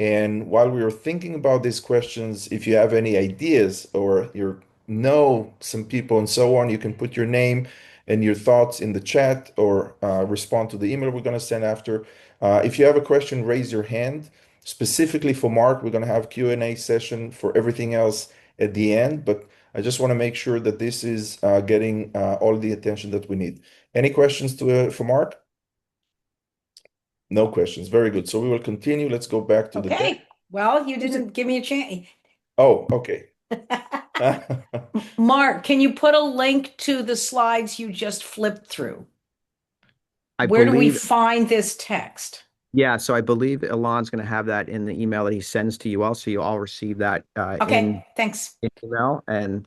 And while we were thinking about these questions, if you have any ideas or you know some people and so on, you can put your name and your thoughts in the chat or respond to the email we're going to send after. If you have a question, raise your hand. Specifically for Mark, we're going to have Q&A session for everything else at the end, but I just want to make sure that this is getting all the attention that we need. Any questions for Mark? No questions. Very good. So we will continue. Let's go back to the deck. Okay. Well, you didn't give me a chance. Oh, okay. Mark, can you put a link to the slides you just flipped through? Where do we find this text? Yeah, so I believe Alon's going to have that in the email that he sends to you all, so you all receive that Okay, thanks. in email, and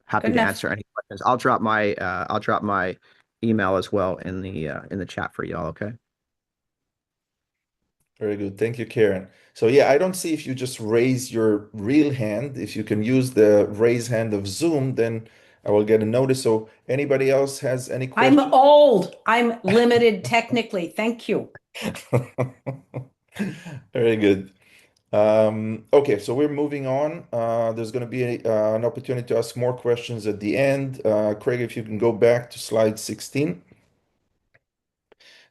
happy Good to enough. answer any questions. I'll drop my email as well in the chat for y'all, okay? Very good. Thank you, Karen. So yeah, I don't see if you just raise your real hand. If you can use the raise hand of Zoom, then I will get a notice. So anybody else has any questions? I'm old. I'm limited technically. Thank you. Very good. Okay, so we're moving on. There's going to be an opportunity to ask more questions at the end. Craig, if you can go back to slide 16.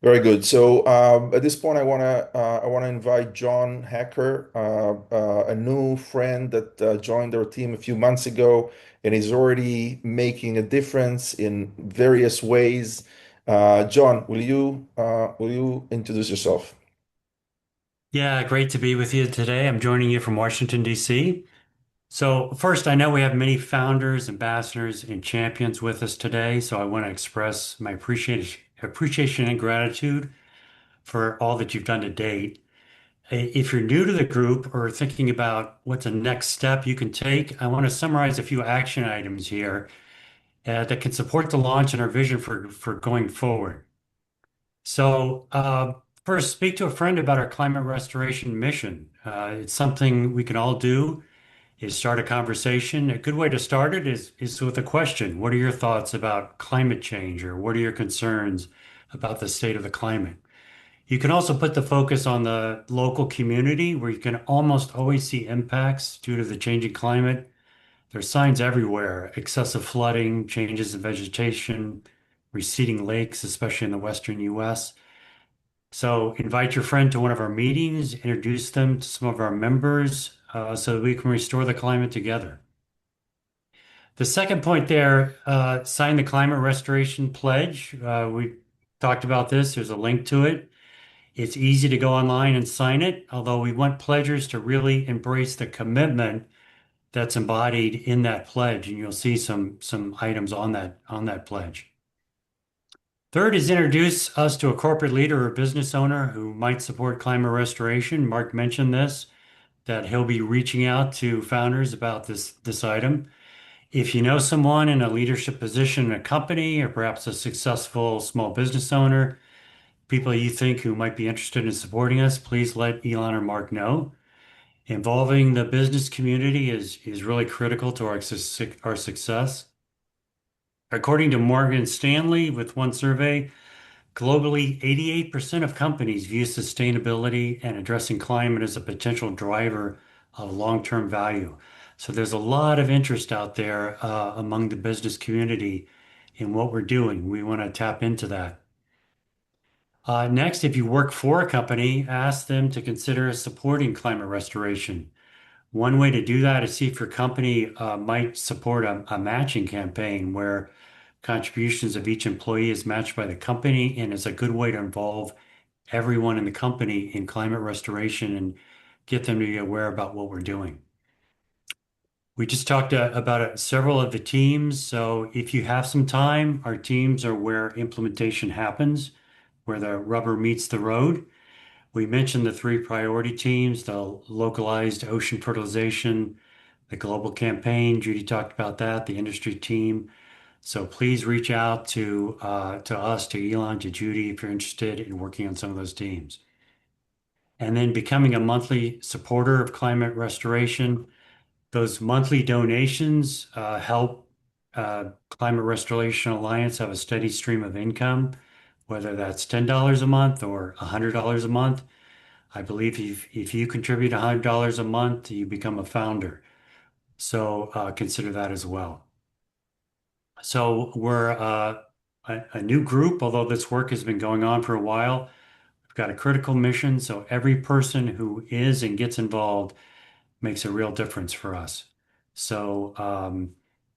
Very good. So at this point, I wanna invite John Hacker, a new friend that joined our team a few months ago, and is already making a difference in various ways. John, will you introduce yourself? Yeah, great to be with you today. I'm joining you from Washington, D.C. So first, I know we have many founders, ambassadors, and champions with us today. So I want to express my appreciation and gratitude for all that you've done to date. If you're new to the group or thinking about what's the next step you can take, I want to summarize a few action items here that can support the launch and our vision for going forward. So first, speak to a friend about our climate restoration mission. It's something we can all do, is start a conversation. A good way to start it is with a question. What are your thoughts about climate change, or what are your concerns about the state of the climate? You can also put the focus on the local community, where you can almost always see impacts due to the changing climate. There's signs everywhere: excessive flooding, changes in vegetation, receding lakes, especially in the western US. So invite your friend to one of our meetings, introduce them to some of our members, so that we can restore the climate together. The second point there, sign the Climate Restoration Pledge. We talked about this. There's a link to it. It's easy to go online and sign it, although we want pledgers to really embrace the commitment that's embodied in that pledge, and you'll see some items on that pledge. Third is introduce us to a corporate leader or business owner who might support climate restoration. Mark mentioned this, that he'll be reaching out to founders about this item. If you know someone in a leadership position in a company, or perhaps a successful small business owner, people you think who might be interested in supporting us, please let Elon or Mark know. Involving the business community is really critical to our success. According to Morgan Stanley, with one survey, globally, 88% of companies view sustainability and addressing climate as a potential driver of long-term value. So there's a lot of interest out there among the business community in what we're doing. We want to tap into that. Next, if you work for a company, ask them to consider supporting climate restoration. One way to do that is see if your company might support a matching campaign where contributions of each employee is matched by the company, and it's a good way to involve everyone in the company in climate restoration and get them to be aware about what we're doing. We just talked about several of the teams. So if you have some time, our teams are where implementation happens, where the rubber meets the road. We mentioned the 3 priority teams: the localized ocean fertilization, the global campaign. Judy talked about that, the industry team. So please reach out to us, to Elon, to Judy, if you're interested in working on some of those teams. And then becoming a monthly supporter of climate restoration. Those monthly donations help Climate Restoration Alliance have a steady stream of income, whether that's $10 a month or $100 a month. I believe if you contribute $100 a month, you become a founder. So consider that as well. So we're a new group, although this work has been going on for a while. We've got a critical mission, so every person who is and gets involved makes a real difference for us. So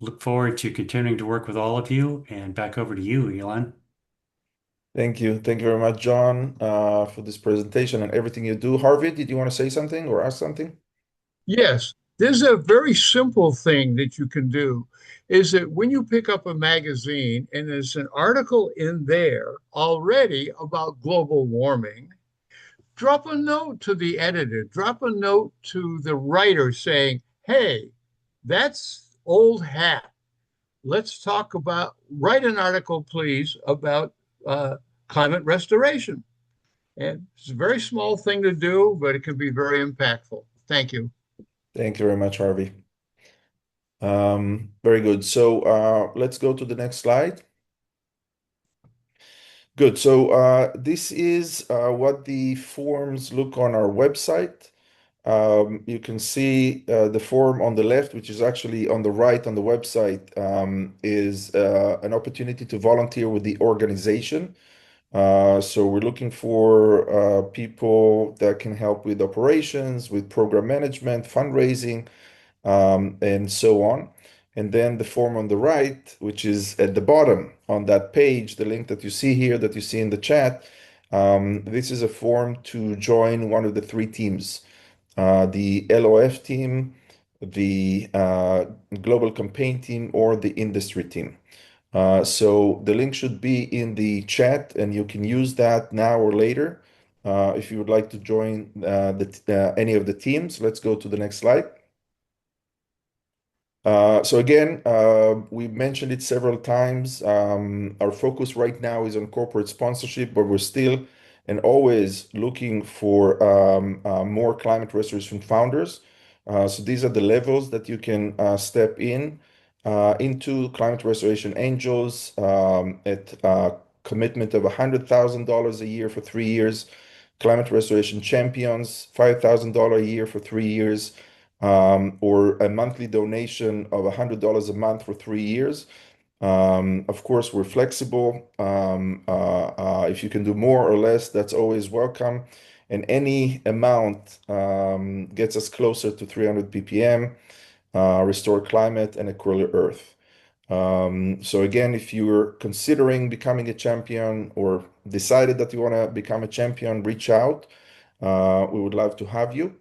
look forward to continuing to work with all of you, and back over to you, Elon. Thank you. Thank you very much, John, for this presentation and everything you do. Harvey, did you want to say something or ask something? Yes, there's a very simple thing that you can do, is that when you pick up a magazine and there's an article in there already about global warming, drop a note to the editor, drop a note to the writer saying, hey, that's old hat. Let's talk about, write an article, please, about climate restoration. And it's a very small thing to do, but it can be very impactful. Thank you. Thank you very much, Harvey. Very good. So let's go to the next slide. Good. So this is what the forms look on our website. You can see the form on the left, which is actually on the right on the website, is an opportunity to volunteer with the organization. So we're looking for people that can help with operations, with program management, fundraising, and so on. And then the form on the right, which is at the bottom on that page, the link that you see here, that you see in the chat, this is a form to join one of the three teams, the LOF team, the Global Campaign team, or the industry team. So the link should be in the chat, and you can use that now or later if you would like to join any of the teams. Let's go to the next slide. So again, we've mentioned it several times. Our focus right now is on corporate sponsorship, but we're still and always looking for more climate restoration founders. So these are the levels that you can step into Climate Restoration Angels at a commitment of $100,000 a year for 3 years. Climate Restoration Champions, $5,000 a year for 3 years. Or a monthly donation of $100 a month for 3 years. Of course, we're flexible. If you can do more or less, that's always welcome. And any amount gets us closer to 300 ppm, Restore Climate, and Aquila Earth. So again, if you're considering becoming a champion or decided that you want to become a champion, reach out. We would love to have you.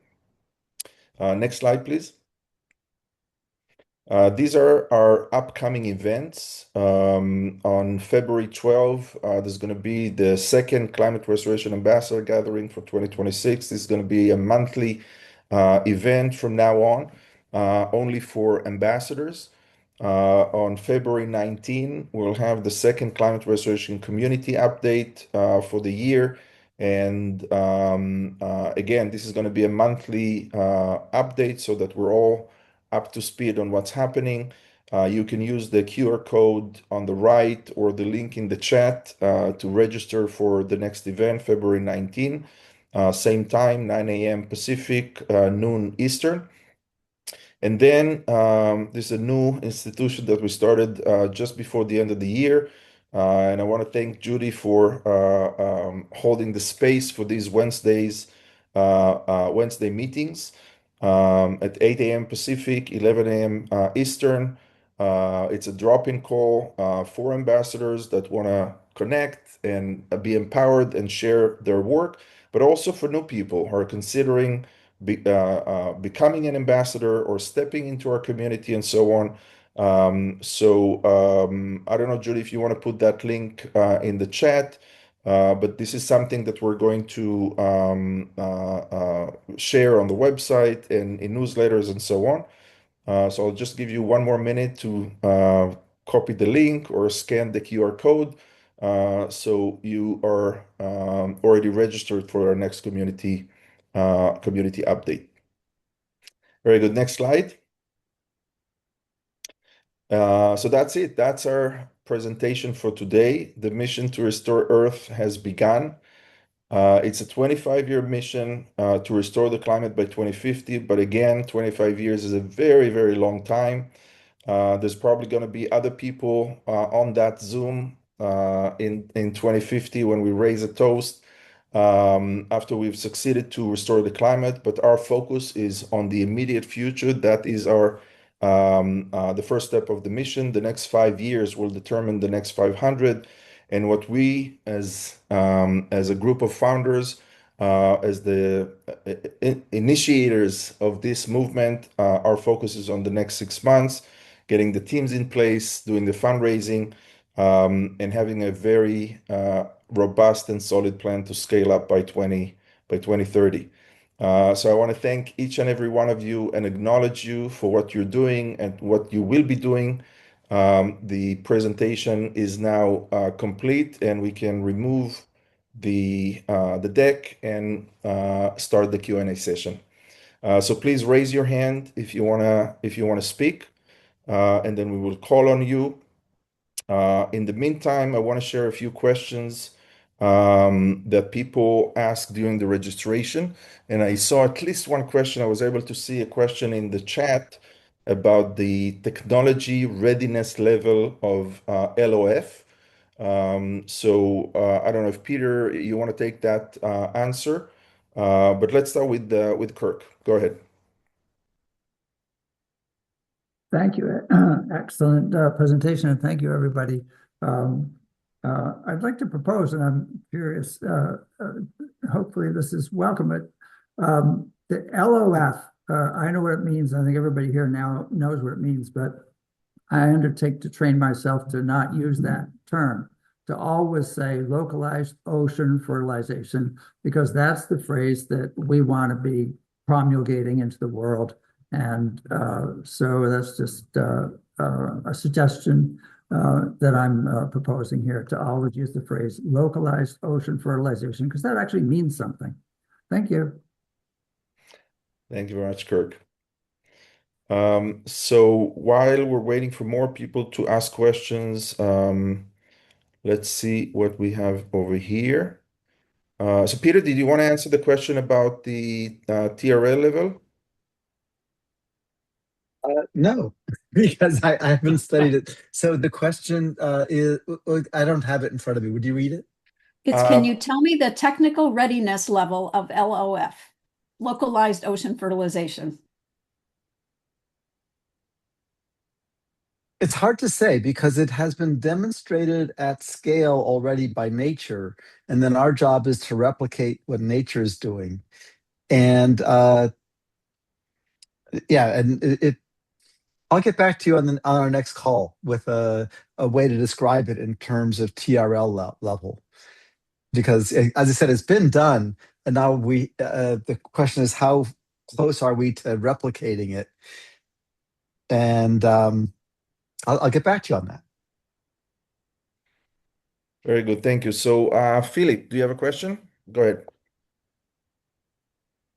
Next slide, please. These are our upcoming events. On February 12, there's going to be the second Climate Restoration Ambassador Gathering for 2026. This is going to be a monthly event from now on, only for ambassadors. On February 19, we'll have the second Climate Restoration Community Update for the year. And again, this is going to be a monthly update so that we're all up to speed on what's happening. You can use the QR code on the right or the link in the chat to register for the next event, February 19. Same time, 9 a.m. Pacific, noon Eastern. And then there's a new institution that we started just before the end of the year. And I want to thank Judy for holding the space for these Wednesday meetings at 8 a.m. Pacific, 11 a.m. Eastern. It's a drop-in call for ambassadors that want to connect and be empowered and share their work, but also for new people who are considering becoming an ambassador or stepping into our community and so on. I don't know, Judy, if you want to put that link in the chat, but this is something that we're going to share on the website and in newsletters and so on. So I'll just give you one more minute to copy the link or scan the QR code so you are already registered for our next community update. Very good. Next slide. So that's it. That's our presentation for today. The mission to restore Earth has begun. It's a 25-year mission to restore the climate by 2050. But again, 25 years is a very, very long time. There's probably going to be other people on that Zoom in 2050 when we raise a toast after we've succeeded to restore the climate. But our focus is on the immediate future. That is the first step of the mission. The next 5 years will determine the next 500. And what we, as a group of founders, as the initiators of this movement, our focus is on the next 6 months, getting the teams in place, doing the fundraising, and having a very robust and solid plan to scale up by by 2030. So I want to thank each and every one of you and acknowledge you for what you're doing and what you will be doing. The presentation is now complete, and we can remove the deck and start the Q&A session. So please raise your hand if you wanna speak, and then we will call on you. In the meantime, I want to share a few questions that people asked during the registration, and I saw at least one question. I was able to see a question in the chat about the technology readiness level of LOF. So I don't know if Peter, you want to take that answer, but let's start with Kirk. Go ahead. Thank you. Excellent presentation, and thank you, everybody. I'd like to propose, and I'm curious, hopefully this is welcome, but the LOF, I know what it means. I think everybody here now knows what it means, but I undertake to train myself to not use that term, to always say localized ocean fertilization, because that's the phrase that we want to be promulgating into the world. And so that's just a suggestion that I'm proposing here, to always use the phrase localized ocean fertilization, because that actually means something. Thank you. Thank you very much, Kirk. So while we're waiting for more people to ask questions, let's see what we have over here. So Peter, did you want to answer the question about the TRL level? No, because I haven't studied it. So the question is, I don't have it in front of me. Would you read it? It's, can you tell me the technical readiness level of LOF, localized ocean fertilization? It's hard to say because it has been demonstrated at scale already by nature, and then our job is to replicate what nature is doing. And yeah, and I'll get back to you on our next call with a way to describe it in terms of TRL level. Because as I said, it's been done, and now the question is, how close are we to replicating it? And I'll get back to you on that. Very good, thank you. So Philip, do you have a question? Go ahead.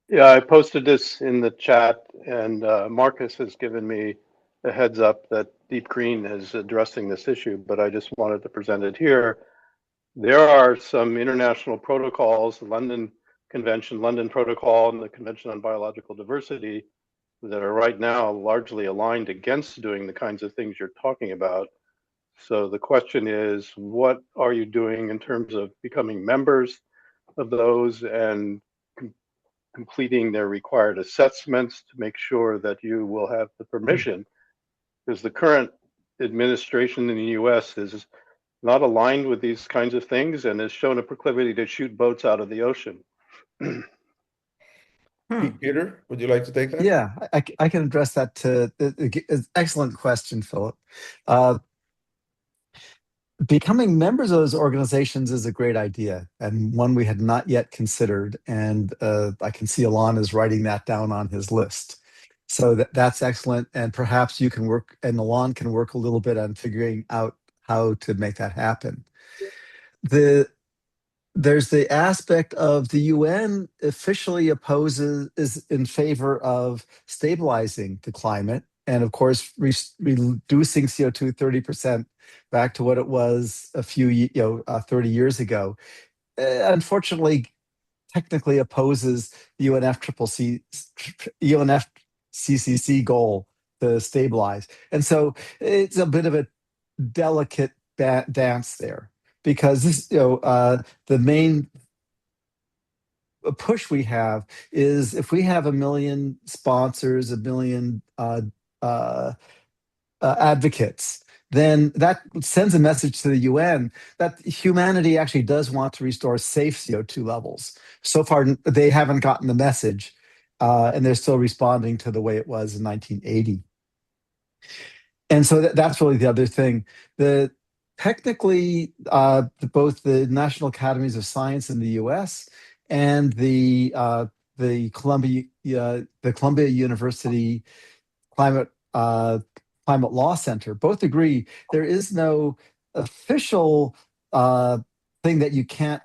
Yeah, I posted this in the chat, and Marcus has given me a heads up that Deep Green is addressing this issue, but I just wanted to present it here. There are some international protocols, the London Convention, London Protocol, and the Convention on Biological Diversity, that are right now largely aligned against doing the kinds of things you're talking about. So the question is, what are you doing in terms of becoming members of those and completing their required assessments to make sure that you will have the permission? Because the current administration in the US is not aligned with these kinds of things and has shown a proclivity to shoot boats out of the ocean. Peter, would you like to take that? Yeah, I can address that. Excellent question, Philip. Becoming members of those organizations is a great idea, and one we had not yet considered. And I can see Alon is writing that down on his list. So that's excellent. And perhaps you can work, and Alon can work a little bit on figuring out how to make that happen. There's the aspect of the UN officially is in favor of stabilizing the climate, and of course reducing CO2 30% back to what it was 30 years ago. Unfortunately, technically opposes the UNFCCC goal to stabilize, and so it's a bit of a delicate dance there. Because this, the main push we have is if we have 1 million sponsors, 1 million advocates, then that sends a message to the UN that humanity actually does want to restore safe CO2 levels. So far, they haven't gotten the message, and they're still responding to the way it was in 1980. And so that's really the other thing. Technically, both the National Academies of Science in the US and the Columbia University Climate Law Center both agree there is no official thing that you can't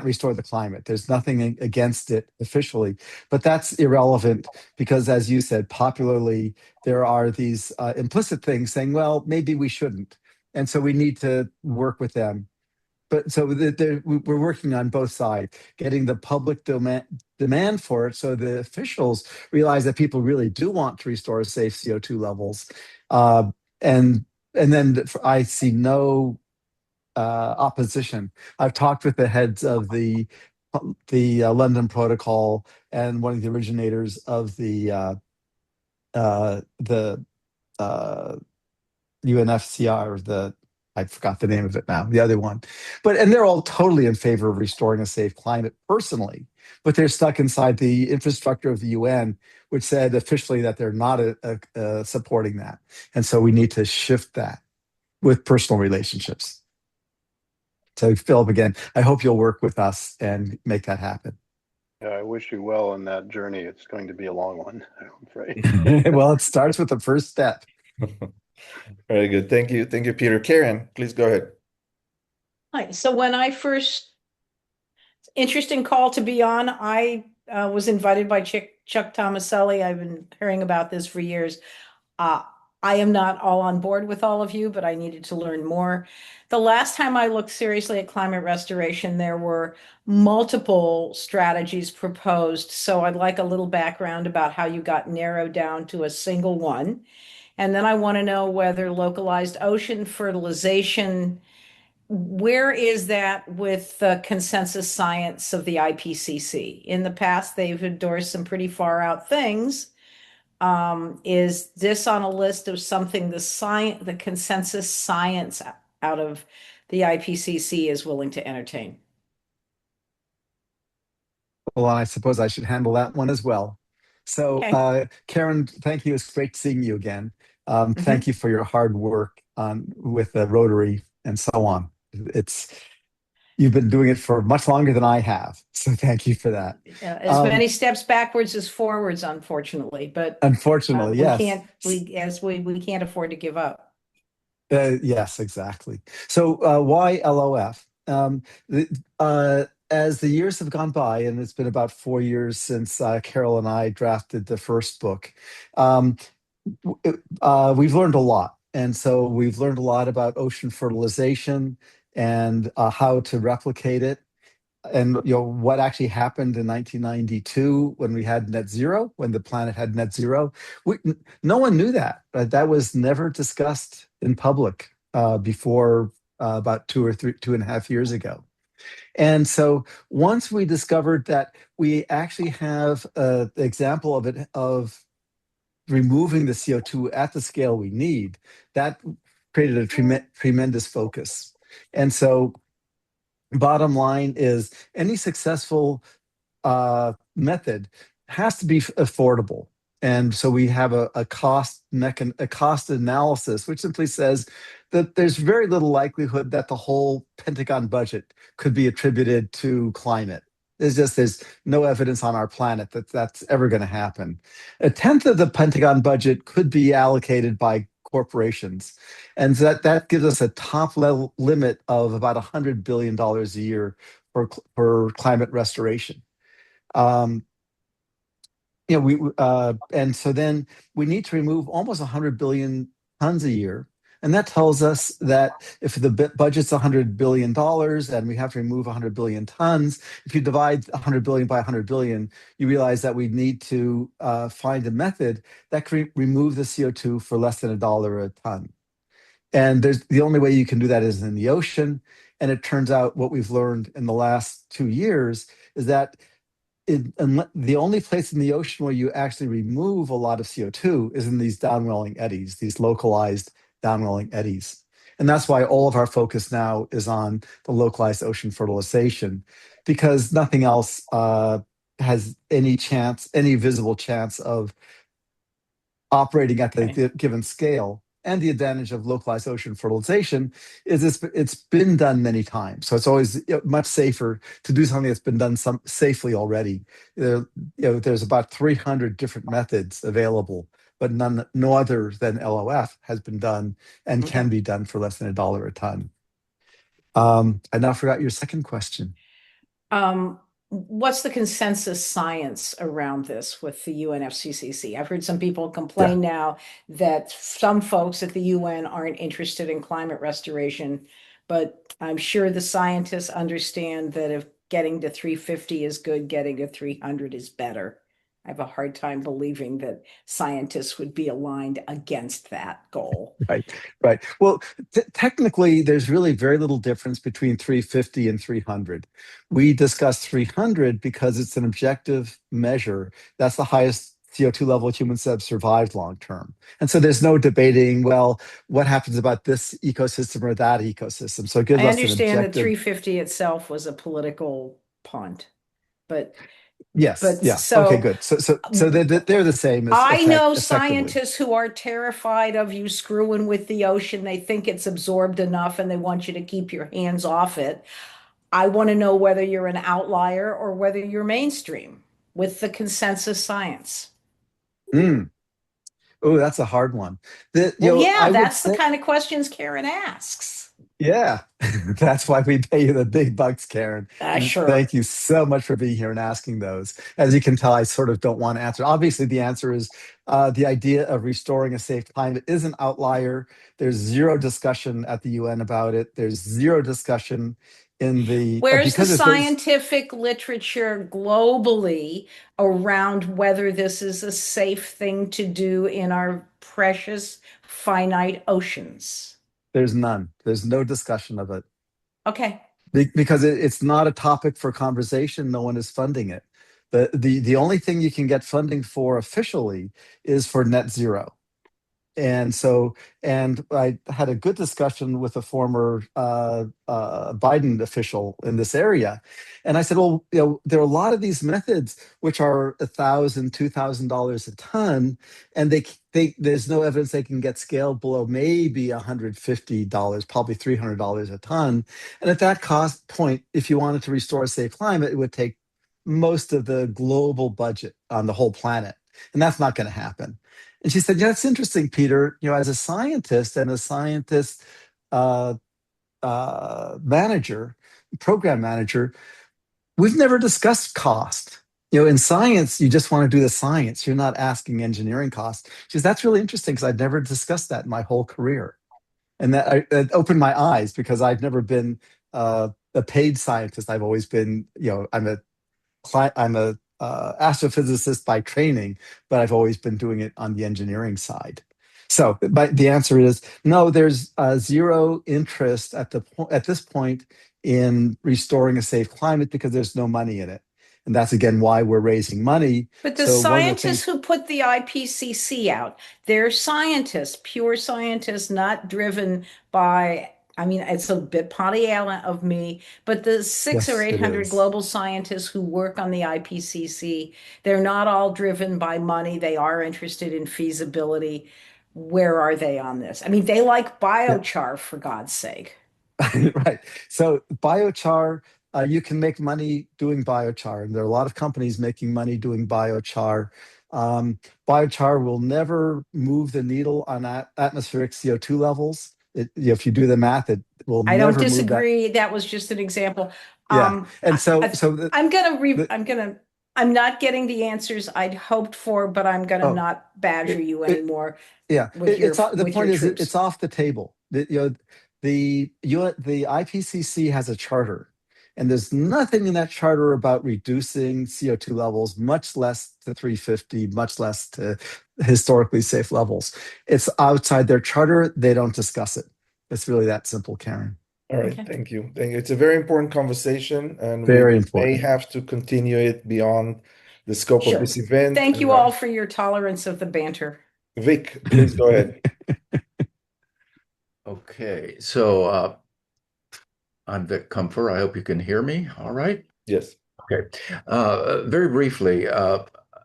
restore the climate. There's nothing against it officially, but that's irrelevant because, as you said, popularly there are these implicit things saying, well, maybe we shouldn't, and so we need to work with them. But so we're working on both sides, getting the public demand for it, so the officials realize that people really do want to restore safe CO2 levels, and then I see no opposition. I've talked with the heads of the London Protocol and one of the originators of the UNFCR, I forgot the name of it now, the other one. And they're all totally in favor of restoring a safe climate personally, but they're stuck inside the infrastructure of the UN, which said officially that they're not supporting that. And so we need to shift that with personal relationships. So Philip, again, I hope you'll work with us and make that happen. Yeah, I wish you well on that journey. It's going to be a long one, I'm afraid. Well, it starts with the first step. Very good. Thank you. Thank you, Peter. Karen, please go ahead. Hi. So when I first, interesting call to be on, I was invited by Chuck Tomaselli. I've been hearing about this for years. I am not all on board with all of you, but I needed to learn more. The last time I looked seriously at climate restoration, there were multiple strategies proposed. So I'd like a little background about how you got narrowed down to a single one. And then I want to know whether localized ocean fertilization, where is that with the consensus science of the IPCC? In the past, they've endorsed some pretty far out things. Is this on a list of something the consensus science out of the IPCC is willing to entertain? Well, I suppose I should handle that one as well. So, Okay. Karen, thank you. It's great seeing you again. Thank you for your hard work with the Rotary and so on. You've been doing it for much longer than I have, so thank you for that. As many steps backwards as forwards, unfortunately, but unfortunately, yes, we can't afford to give up. Yes, exactly. So why LOF? As the years have gone by, and it's been about 4 years since Carol and I drafted the first book, we've learned a lot. And so we've learned a lot about ocean fertilization and how to replicate it, and what actually happened in 1992 when we had net zero, when the planet had net zero. No one knew that. That was never discussed in public before about 2.5 years ago. And so once we discovered that we actually have an example of removing the CO2 at the scale we need, that created a tremendous focus. And so bottom line is any successful method has to be affordable. And so we have a cost analysis, which simply says that there's very little likelihood that the whole Pentagon budget could be attributed to climate. There's no evidence on our planet that that's ever going to happen. 1/10 of the Pentagon budget could be allocated by corporations, and that gives us a top level limit of about $100 billion a year for climate restoration. And so then we need to remove almost 100 billion tons a year. And that tells us that if the budget's $100 billion and we have to remove 100 billion tons, if you divide 100 billion by 100 billion, you realize that we need to find a method that can remove the CO2 for less than $1 a ton. And the only way you can do that is in the ocean. And it turns out what we've learned in the last 2 years is that the only place in the ocean where you actually remove a lot of CO2 is in these downwelling eddies, these localized downwelling eddies. And that's why all of our focus now is on the localized ocean fertilization, because nothing else has any visible chance of operating at the given scale. and the advantage of localized ocean fertilization is it's been done many times. So it's always much safer to do something that's been done safely already. There's about 300 different methods available, but no other than LOF has been done and can be done for less than $1 a ton. I now forgot your second question. What's the consensus science around this with the UNFCCC? I've heard some people complain now that some folks at the UN aren't interested in climate restoration, but I'm sure the scientists understand that if getting to 350 is good, getting to 300 is better. I have a hard time believing that scientists would be aligned against that goal. Right. Well, technically, there's really very little difference between 350 and 300. We discussed 300 because it's an objective measure. That's the highest CO2 level humans have survived long term. And so there's no debating, well, what happens about this ecosystem or that ecosystem? So it gives I us an understand that objective. 350 itself was a political punt, but Yes. But Yeah. so- Okay. Good. So they're the same. I know effectively. scientists who are terrified of you screwing with the ocean. They think it's absorbed enough and they want you to keep your hands off it. I want to know whether you're an outlier or whether you're mainstream with the consensus science. Oh, that's a hard one. That's the kind of questions Karen asks. Yeah, that's why we pay you the big bucks, Karen. Sure. Thank you so much for being here and asking those. As you can tell, I sort of don't want to answer. Obviously, the answer is the idea of restoring a safe climate is an outlier. There's zero discussion at the UN about it. There's zero discussion in the Where's the because scientific literature globally around whether this is a safe thing to do in our precious finite oceans? there's none. There's no discussion of it. Okay. Because it's not a topic for conversation. No one is funding it. The only thing you can get funding for officially is for net zero. And I had a good discussion with a former Biden official in this area. And I said, well, there are a lot of these methods which are $1,000, $2,000 a ton, and there's no evidence they can get scaled below maybe $150, probably $300 a ton. And at that cost point, if you wanted to restore a safe climate, it would take most of the global budget on the whole planet. And that's not going to happen. And she said, yeah, it's interesting, Peter, as a scientist and a scientist program manager, we've never discussed cost. In science, you just want to do the science. You're not asking engineering costs. She says, that's really interesting because I'd never discussed that in my whole career. And that opened my eyes because I've never been a paid scientist. I've always been, I'm a astrophysicist by training, but I've always been doing it on the engineering side. So the answer is no, there's zero interest at this point in restoring a safe climate because there's no money in it. And that's, again, why we're raising money. But the scientists who put the IPCC out, they're scientists, pure scientists, not driven by, it's a bit Pollyanna of me, but the 600 or 800 global scientists who work on the IPCC, they're not all driven by money. They are interested in feasibility. Where are they on this? They like biochar, for God's sake. Right. So biochar, you can make money doing biochar, and there are a lot of companies making money doing biochar. Biochar will never move the needle on atmospheric CO2 levels. If you do the math, it will. I don't disagree. That was just an example. Yeah, and I'm not getting the answers I'd hoped for, but I'm gonna not badger you anymore. Yeah, the point is it's off the table. The IPCC has a charter, and there's nothing in that charter about reducing CO2 levels, much less to 350, much less to historically safe levels. It's outside their charter. They don't discuss it. It's really that simple, Karen. All right, thank you. It's a very important conversation, and very we important. may have to continue it beyond the scope of this event. Thank you all for your tolerance of the banter. Vic, please go ahead. Okay, so I'm Vic Comfer. I hope you can hear me. All right. Yes. Okay. Very briefly,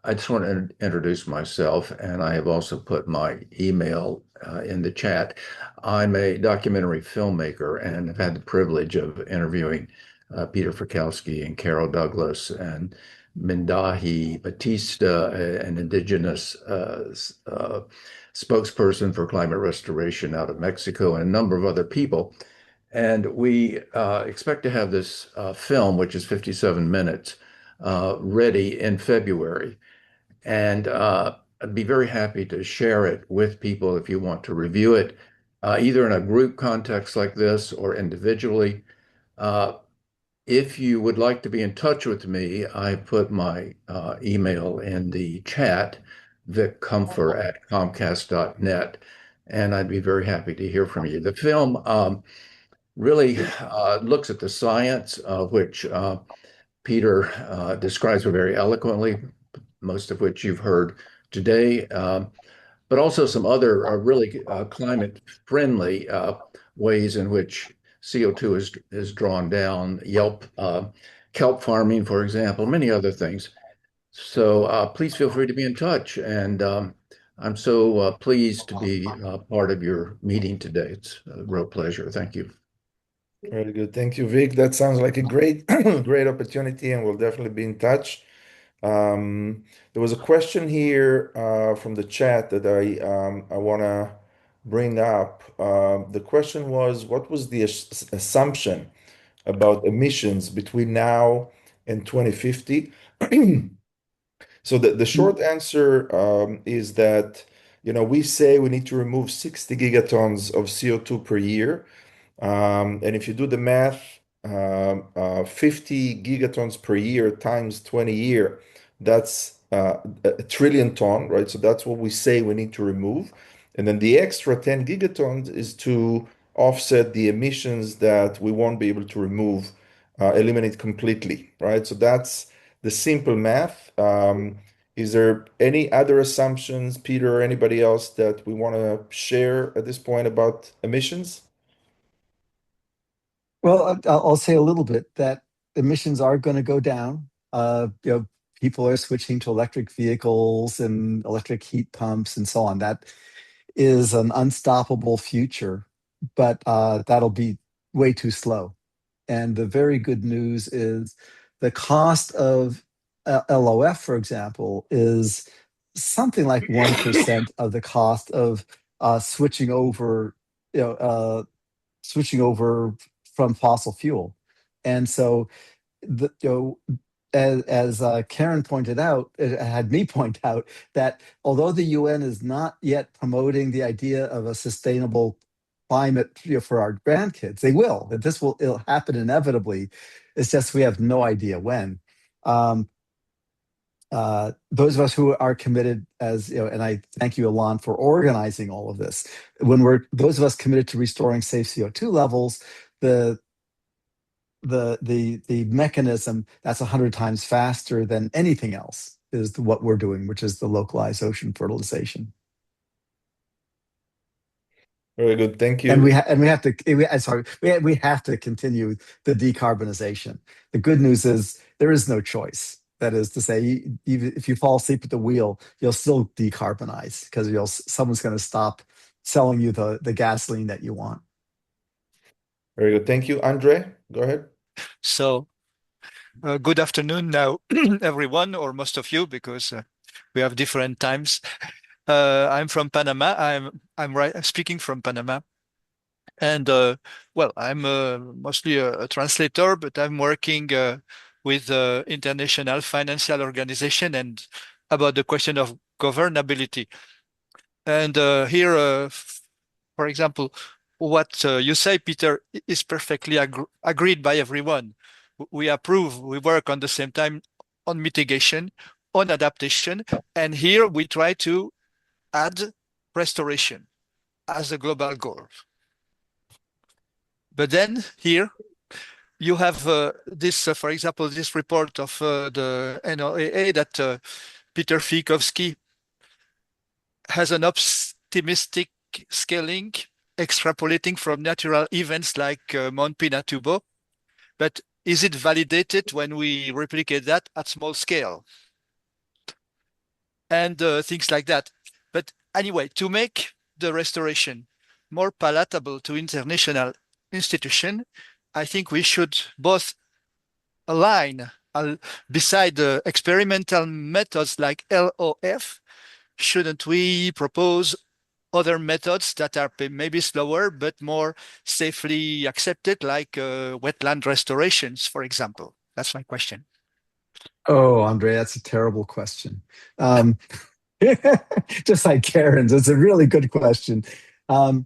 I just want to introduce myself, and I have also put my email in the chat. I'm a documentary filmmaker and have had the privilege of interviewing Peter Fikowski and Carol Douglas and Mindahi Batista, an indigenous spokesperson for climate restoration out of Mexico, and a number of other people. And we expect to have this film, which is 57 minutes, ready in February. And I'd be very happy to share it with people if you want to review it, either in a group context like this or individually. If you would like to be in touch with me, I put my email in the chat, vicomfer@comcast.net, and I'd be very happy to hear from you. The film really looks at the science, which Peter describes very eloquently, most of which you've heard today, but also some other really climate-friendly ways in which CO2 is drawn down, kelp farming, for example, many other things. So please feel free to be in touch. And I'm so pleased to be part of your meeting today. It's a real pleasure. Thank you. Very good. Thank you, Vic. That sounds like a great, great opportunity, and we'll definitely be in touch. There was a question here from the chat that I want to bring up. The question was, what was the assumption about emissions between now and 2050? So the short answer is that, we say we need to remove 60 gigatons of CO2 per year. And if you do the math, 50 gigatons per year times 20 year, that's a trillion ton, right? So that's what we say we need to remove. And then the extra 10 gigatons is to offset the emissions that we won't be able to eliminate completely, right? So that's the simple math. Is there any other assumptions, Peter, or anybody else that we want to share at this point about emissions? Well, I'll say a little bit that emissions are going to go down. People are switching to electric vehicles and electric heat pumps and so on. That is an unstoppable future, but that'll be way too slow. And the very good news is the cost of LOF, for example, is something like 1% of the cost of switching over from fossil fuel. And so, as Karen pointed out, it had me point out that although the UN is not yet promoting the idea of a sustainable climate for our grandkids, they will. That it'll happen inevitably. It's just we have no idea when. Those of us who are committed, and I thank you, Alon, for organizing all of this. Those of us committed to restoring safe CO2 levels, the mechanism that's 100 times faster than anything else is what we're doing, which is the localized ocean fertilization. Very good, thank you. And we have to continue the decarbonization. The good news is there is no choice. That is to say, even if you fall asleep at the wheel, you'll still decarbonize because someone's going to stop selling you the gasoline that you want. Very good. Thank you. Andre, go ahead. So, good afternoon now, everyone, or most of you, because we have different times. I'm from Panama. I'm speaking from Panama. And, I'm mostly a translator, but I'm working with the International Financial Organization and about the question of governability. And here, for example, what you say, Peter, is perfectly agreed by everyone. We approve, we work on the same time on mitigation, on adaptation, and here we try to add restoration as a global goal. But then here you have this, for example, this report of the NOAA that Peter Fikowski has an optimistic scaling, extrapolating from natural events like Mount Pinatubo. But is it validated when we replicate that at small scale? and things like that. But anyway, to make the restoration more palatable to international institution, I think we should both align beside the experimental methods like LOF. Shouldn't we propose other methods that are maybe slower but more safely accepted, like wetland restorations, for example? That's my question. Oh, Andre, that's a terrible question. Just like Karen's, it's a really good question. What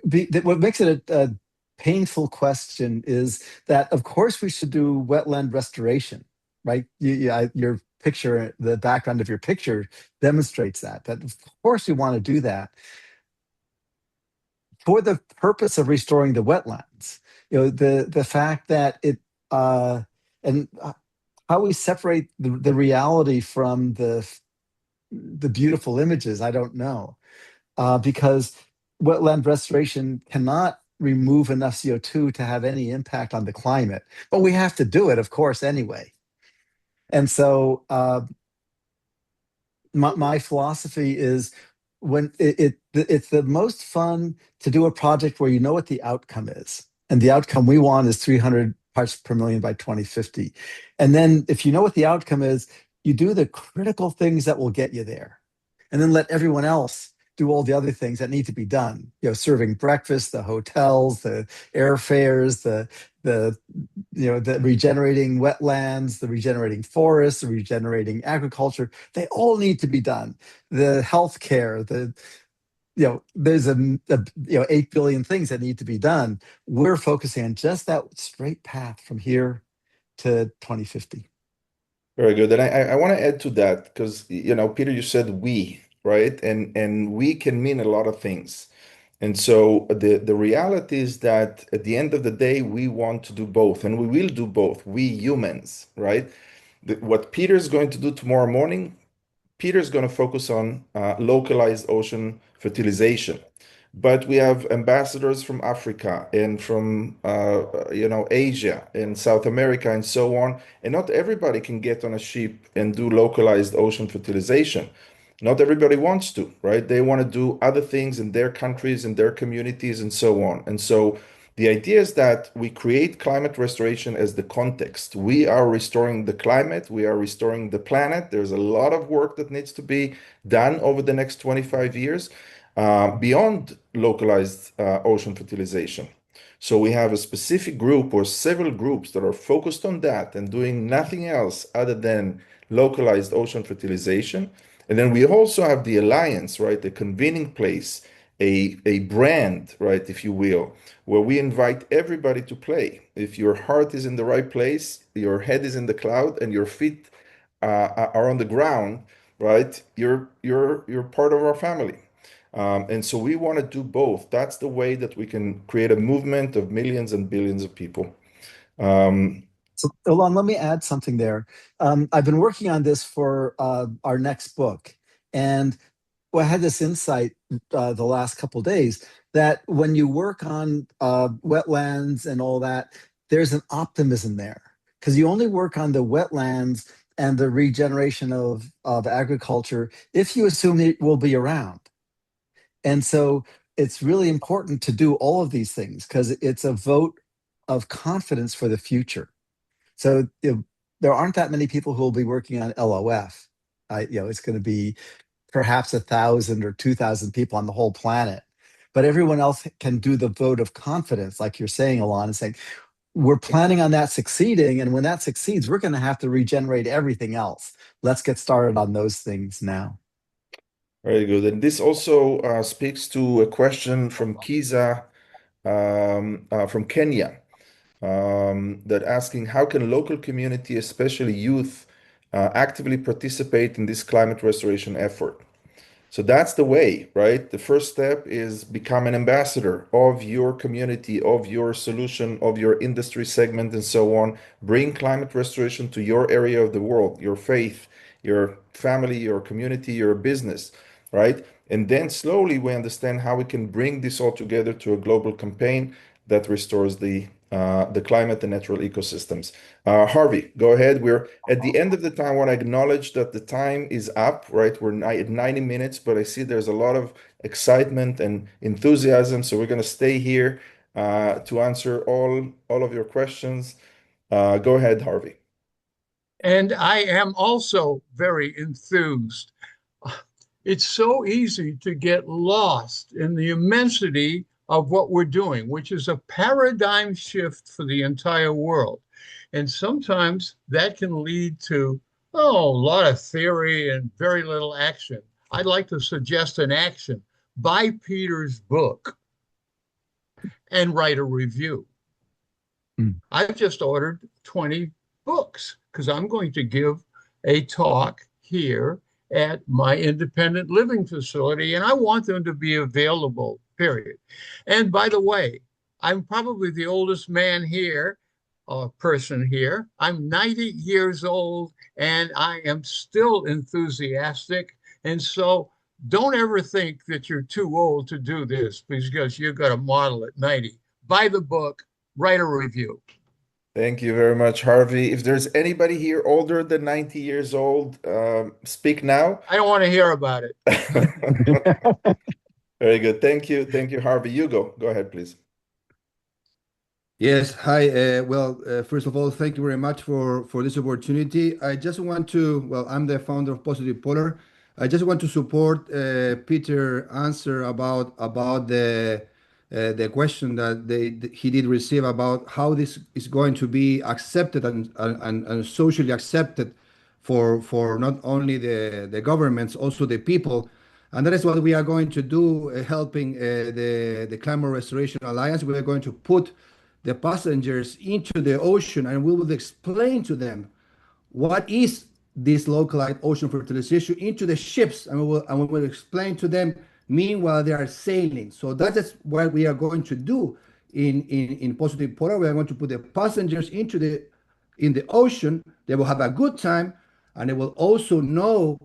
makes it a painful question is that, of course, we should do wetland restoration, right? Your picture, the background of your picture demonstrates that of course we want to do that for the purpose of restoring the wetlands. The fact that it and how we separate the reality from the beautiful images, I don't know, because wetland restoration cannot remove enough CO2 to have any impact on the climate, but we have to do it, of course, anyway. And so my philosophy is, when it's the most fun to do a project where you know what the outcome is. And the outcome we want is 300 parts per million by 2050. And then if you know what the outcome is, you do the critical things that will get you there. And then let everyone else do all the other things that need to be done. Serving breakfast, the hotels, the airfares, the regenerating wetlands, the regenerating forests, the regenerating agriculture. They all need to be done. The healthcare, there's 8 billion things that need to be done. We're focusing on just that straight path from here to 2050. Very good. And I want to add to that because, Peter, you said we, right? And we can mean a lot of things. And so the reality is that at the end of the day, we want to do both, and we will do both, we humans, right? What Peter's going to do tomorrow morning, Peter's going to focus on localized ocean fertilization. But we have ambassadors from Africa and from Asia and South America and so on. And not everybody can get on a ship and do localized ocean fertilization. Not everybody wants to, right? They want to do other things in their countries and their communities and so on. And so the idea is that we create climate restoration as the context. We are restoring the climate. We are restoring the planet. There's a lot of work that needs to be done over the next 25 years beyond localized ocean fertilization. So we have a specific group or several groups that are focused on that and doing nothing else other than localized ocean fertilization. And then we also have the alliance, right? The convening place, a brand, right, if you will, where we invite everybody to play. If your heart is in the right place, your head is in the cloud, and your feet are on the ground, right? You're part of our family. And so we want to do both. That's the way that we can create a movement of millions and billions of people. So, Ilan, let me add something there. I've been working on this for our next book, and I had this insight the last couple of days that when you work on wetlands and all that, there's an optimism there because you only work on the wetlands and the regeneration of agriculture if you assume it will be around. And so it's really important to do all of these things because it's a vote of confidence for the future. So there aren't that many people who will be working on LOF. It's going to be perhaps 1,000 or 2,000 people on the whole planet. But everyone else can do the vote of confidence, like you're saying, Ilan, and saying, we're planning on that succeeding. And when that succeeds, we're going to have to regenerate everything else. Let's get started on those things now. Very good. And this also speaks to a question from Kiza from Kenya. That asking how can local community, especially youth, actively participate in this climate restoration effort. So that's the way, right? The first step is become an ambassador of your community, of your solution, of your industry segment, and so on. Bring climate restoration to your area of the world, your faith, your family, your community, your business, right? And then slowly we understand how we can bring this all together to a global campaign that restores the the climate and natural ecosystems. Harvey, go ahead. We're at the end of the time. I want to acknowledge that the time is up, right? We're at 90 minutes, but I see there's a lot of excitement and enthusiasm. So we're going to stay here to answer all of your questions. Go ahead, Harvey. And I am also very enthused. It's so easy to get lost in the immensity of what we're doing, which is a paradigm shift for the entire world. And sometimes that can lead to, a lot of theory and very little action. I'd like to suggest an action. Buy Peter's book and write a review. I've just ordered 20 books because I'm going to give a talk here at my independent living facility, and I want them to be available, period. And by the way, I'm probably the oldest man here, person here. I'm 90 years old, and I am still enthusiastic. And so don't ever think that you're too old to do this because you've got a model at 90. Buy the book, write a review. Thank you very much, Harvey. If there's anybody here older than 90 years old, speak now. I don't want to hear about it. Very good. Thank you. Thank you, Harvey. Go ahead, please. Yes. Hi. First of all, thank you very much for this opportunity. I just want to, I'm the founder of Positive Polar. I just want to support Peter's answer about the question that he did receive about how this is going to be accepted and socially accepted for not only the governments, also the people. And that is what we are going to do, helping the Climate Restoration Alliance. We are going to put the passengers into the ocean, and we will explain to them what is this localized ocean fertilization into the ships, and we will explain to them meanwhile they are sailing. So that is what we are going to do in Positive Polar. We are going to put the passengers in the ocean. They will have a good time, and they will also know,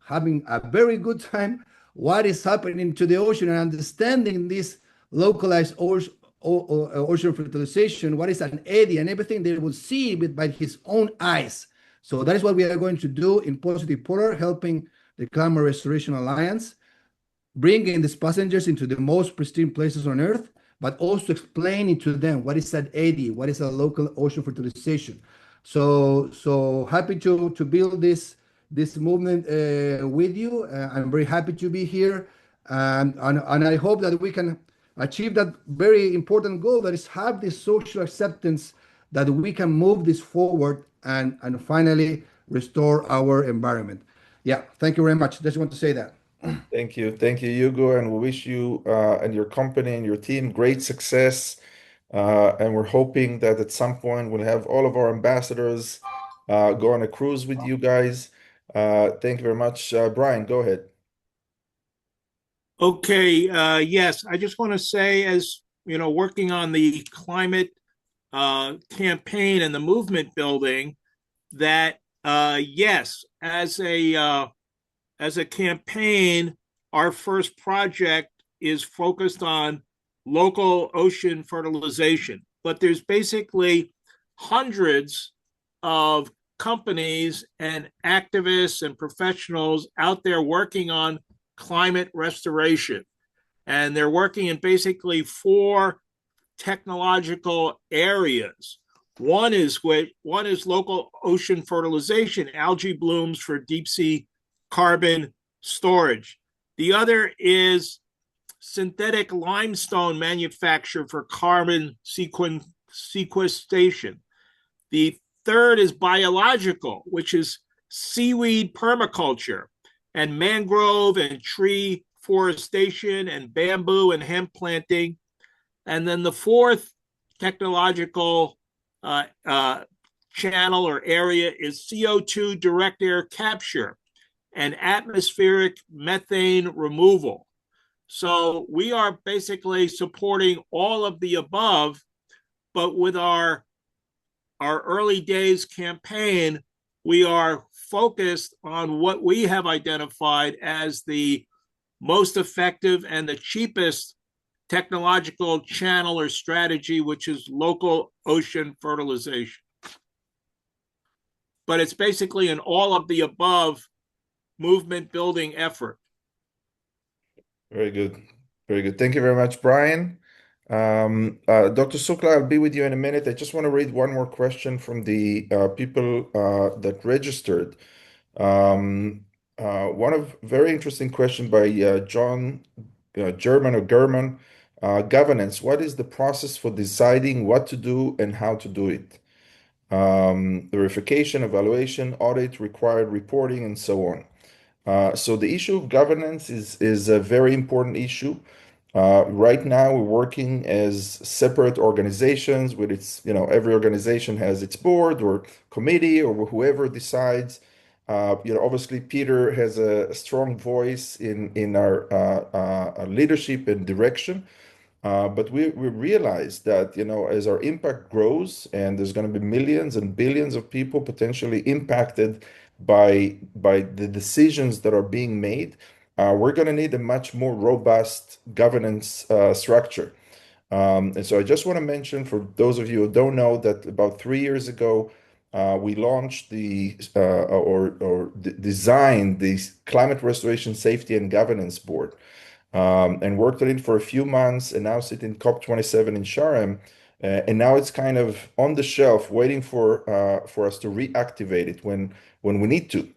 having a very good time, what is happening to the ocean and understanding this localized ocean fertilization, what is an eddy and everything. They will see it by his own eyes. So that is what we are going to do in Positive Polar, helping the Climate Restoration Alliance, bringing these passengers into the most pristine places on Earth, but also explaining to them what is an eddy, what is a local ocean fertilization. So happy to build this movement with you. I'm very happy to be here, and I hope that we can achieve that very important goal, that is have this social acceptance, that we can move this forward and finally restore our environment. Yeah, thank you very much. Just want to say that. Thank you, Hugo, and we wish you and your company and your team great success. And we're hoping that at some point we'll have all of our ambassadors go on a cruise with you guys. Thank you very much. Brian, go ahead. Okay, yes, I just want to say, as you know, working on the climate campaign and the movement building, that yes, as a campaign, our first project is focused on local ocean fertilization. But there's basically hundreds of companies and activists and professionals out there working on climate restoration. And they're working in basically 4 technological areas. One is local ocean fertilization, algae blooms for deep sea carbon storage. The other is synthetic limestone manufacture for carbon sequestration. The third is biological, which is seaweed permaculture and mangrove and tree forestation and bamboo and hemp planting. And then the fourth technological channel or area is CO2 direct air capture and atmospheric methane removal. So we are basically supporting all of the above, but with our early days campaign, we are focused on what we have identified as the most effective and the cheapest technological channel or strategy, which is local ocean fertilization. But it's basically an all of the above movement building effort. Very good. Very good. Thank you very much, Brian. Dr. Sukla, I'll be with you in a minute. I just want to read one more question from the people that registered. One of very interesting question by John German or German. Governance. What is the process for deciding what to do and how to do it? Verification, evaluation, audit, required reporting, and so on. So the issue of governance is a very important issue. Right now, we're working as separate organizations with its, every organization has its board or committee or whoever decides. Obviously, Peter has a strong voice in our leadership and direction. But we realize that, as our impact grows and there's going to be millions and billions of people potentially impacted by the decisions that are being made, we're going to need a much more robust governance structure. And so I just want to mention for those of you who don't know that about 3 years ago, we launched designed the Climate Restoration Safety and Governance Board. And worked on it for a few months and now sit in COP27 in Sharm. And now it's kind of on the shelf waiting for us to reactivate it when we need to,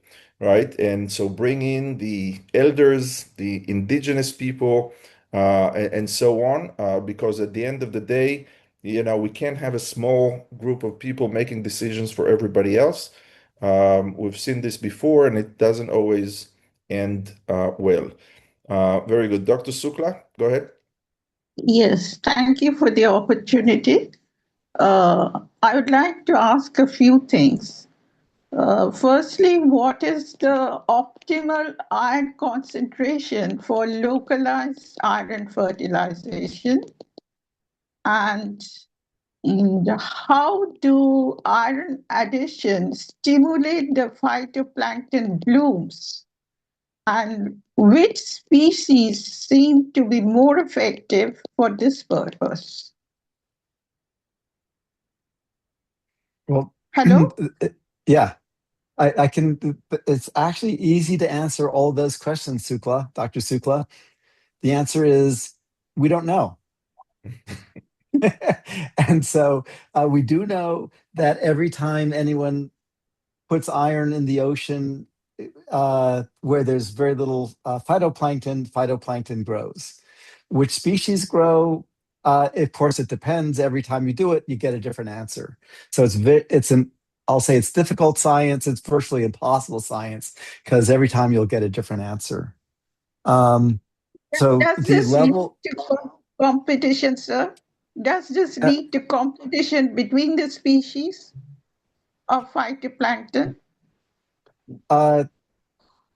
right? And so bring in the elders, the indigenous people, and so on, because at the end of the day, we can't have a small group of people making decisions for everybody else. We've seen this before, and it doesn't always end well. Very good. Dr. Sukla, go ahead. Yes, thank you for the opportunity. I would like to ask a few things. Firstly, what is the optimal iron concentration for localized iron fertilization? And how do iron additions stimulate the phytoplankton blooms? And which species seem to be more effective for this purpose? Well, hello? Yeah, I can. It's actually easy to answer all those questions, Dr. Sukla. The answer is we don't know. And so we do know that every time anyone puts iron in the ocean, where there's very little phytoplankton grows. Which species grow? Of course, it depends. Every time you do it, you get a different answer. So I'll say it's difficult science. It's virtually impossible science because every time you'll get a different answer. So Does the this level. lead to competition, sir? Does this lead to competition between the species of phytoplankton?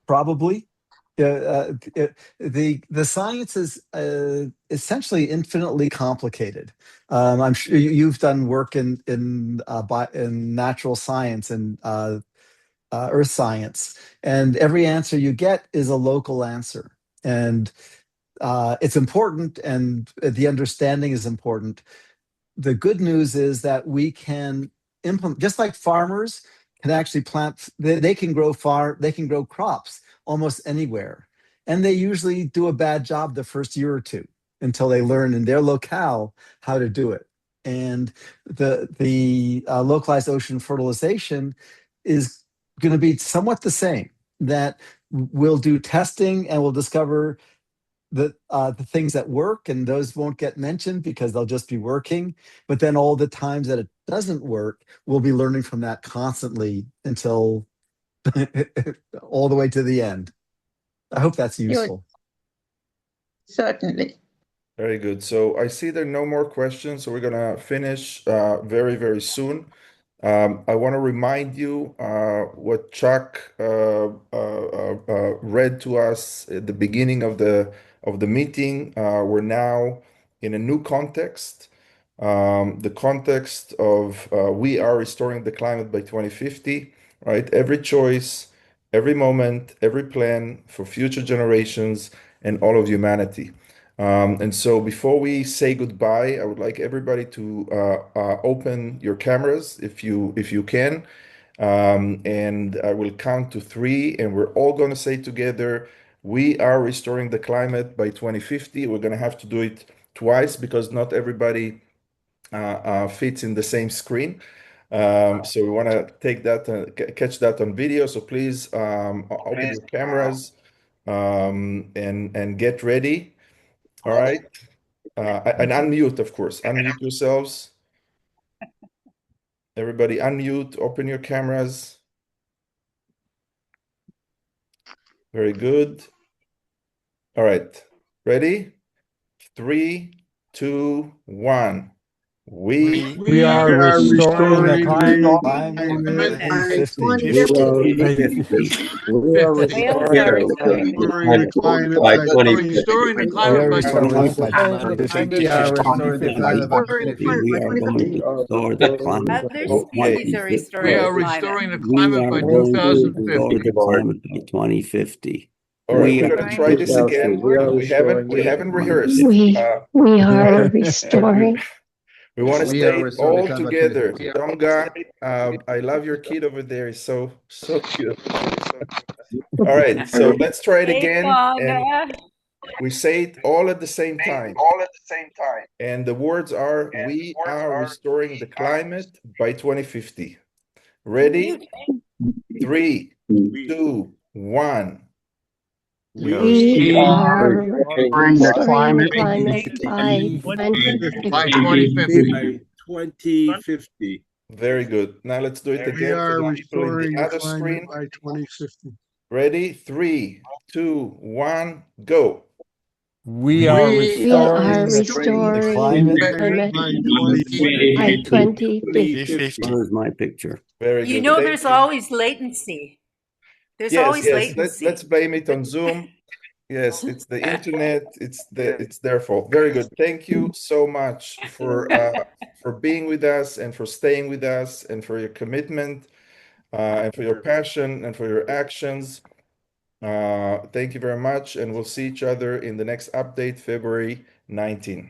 Probably. The science is essentially infinitely complicated. I'm sure you've done work in natural science and earth science, and every answer you get is a local answer, and it's important, and the understanding is important. The good news is that we can implement, just like farmers can actually plant, they can grow crops almost anywhere. And they usually do a bad job the first year or two until they learn in their locale how to do it. And the localized ocean fertilization is going to be somewhat the same, that we'll do testing and we'll discover the things that work, and those won't get mentioned because they'll just be working. But then all the times that it doesn't work, we'll be learning from that constantly until all the way to the end. I hope that's useful. Certainly. Very good. So I see there are no more questions, so we're going to finish very, very soon. I want to remind you what Chuck read to us at the beginning of the meeting. We're now in a new context, the context of we are restoring the climate by 2050, right? Every choice, every moment, every plan for future generations and all of humanity. And so before we say goodbye, I would like everybody to open your cameras if you can. And I will count to 3, and we're all going to say together, we are restoring the climate by 2050. We're going to have to do it twice because not everybody fits in the same screen. So we want to take that catch that on video. So please open your cameras and get ready. All right. And unmute, of course. Unmute yourselves. Everybody unmute, open your cameras. Very good. All right. Ready? 3, 2, 1. We are restoring the climate by 2050. We are restoring the climate by 2050. We are restoring the climate by We are restoring the climate by 2050. We are going to restore the climate Other by species are 2050. restoring We are the climate. restoring the We climate are by going to restore 2050. the climate by 2050. All right, We we're are going to try this again. We are We haven't restoring rehearsed. We are restoring. We want to We are stay restoring the all climate by together. 2050. Donga, I love your kid over there. He's so cute. All right, so let's try it Hey, again. And Donga. we say it all at the same time. And the words are, we are restoring the climate by 2050. Ready? 3, 2, 1. We are restoring the climate by 2050. By 2050. 2050. Very good. Now let's do it We again are for the people in restoring the the other climate screen. by 2050. Ready? 3, 2, 1, go. We are We are restoring the restoring climate the climate by 2050. Where's my picture? Very You good. know, Thank there's you. always latency. There's Yes, always yes. latency. Let's blame it on Zoom. Yes, it's the internet. It's their fault. Very good. Thank you so much for being with us and for staying with us and for your commitment and for your passion and for your actions. Thank you very much, and we'll see each other in the next update, February 19.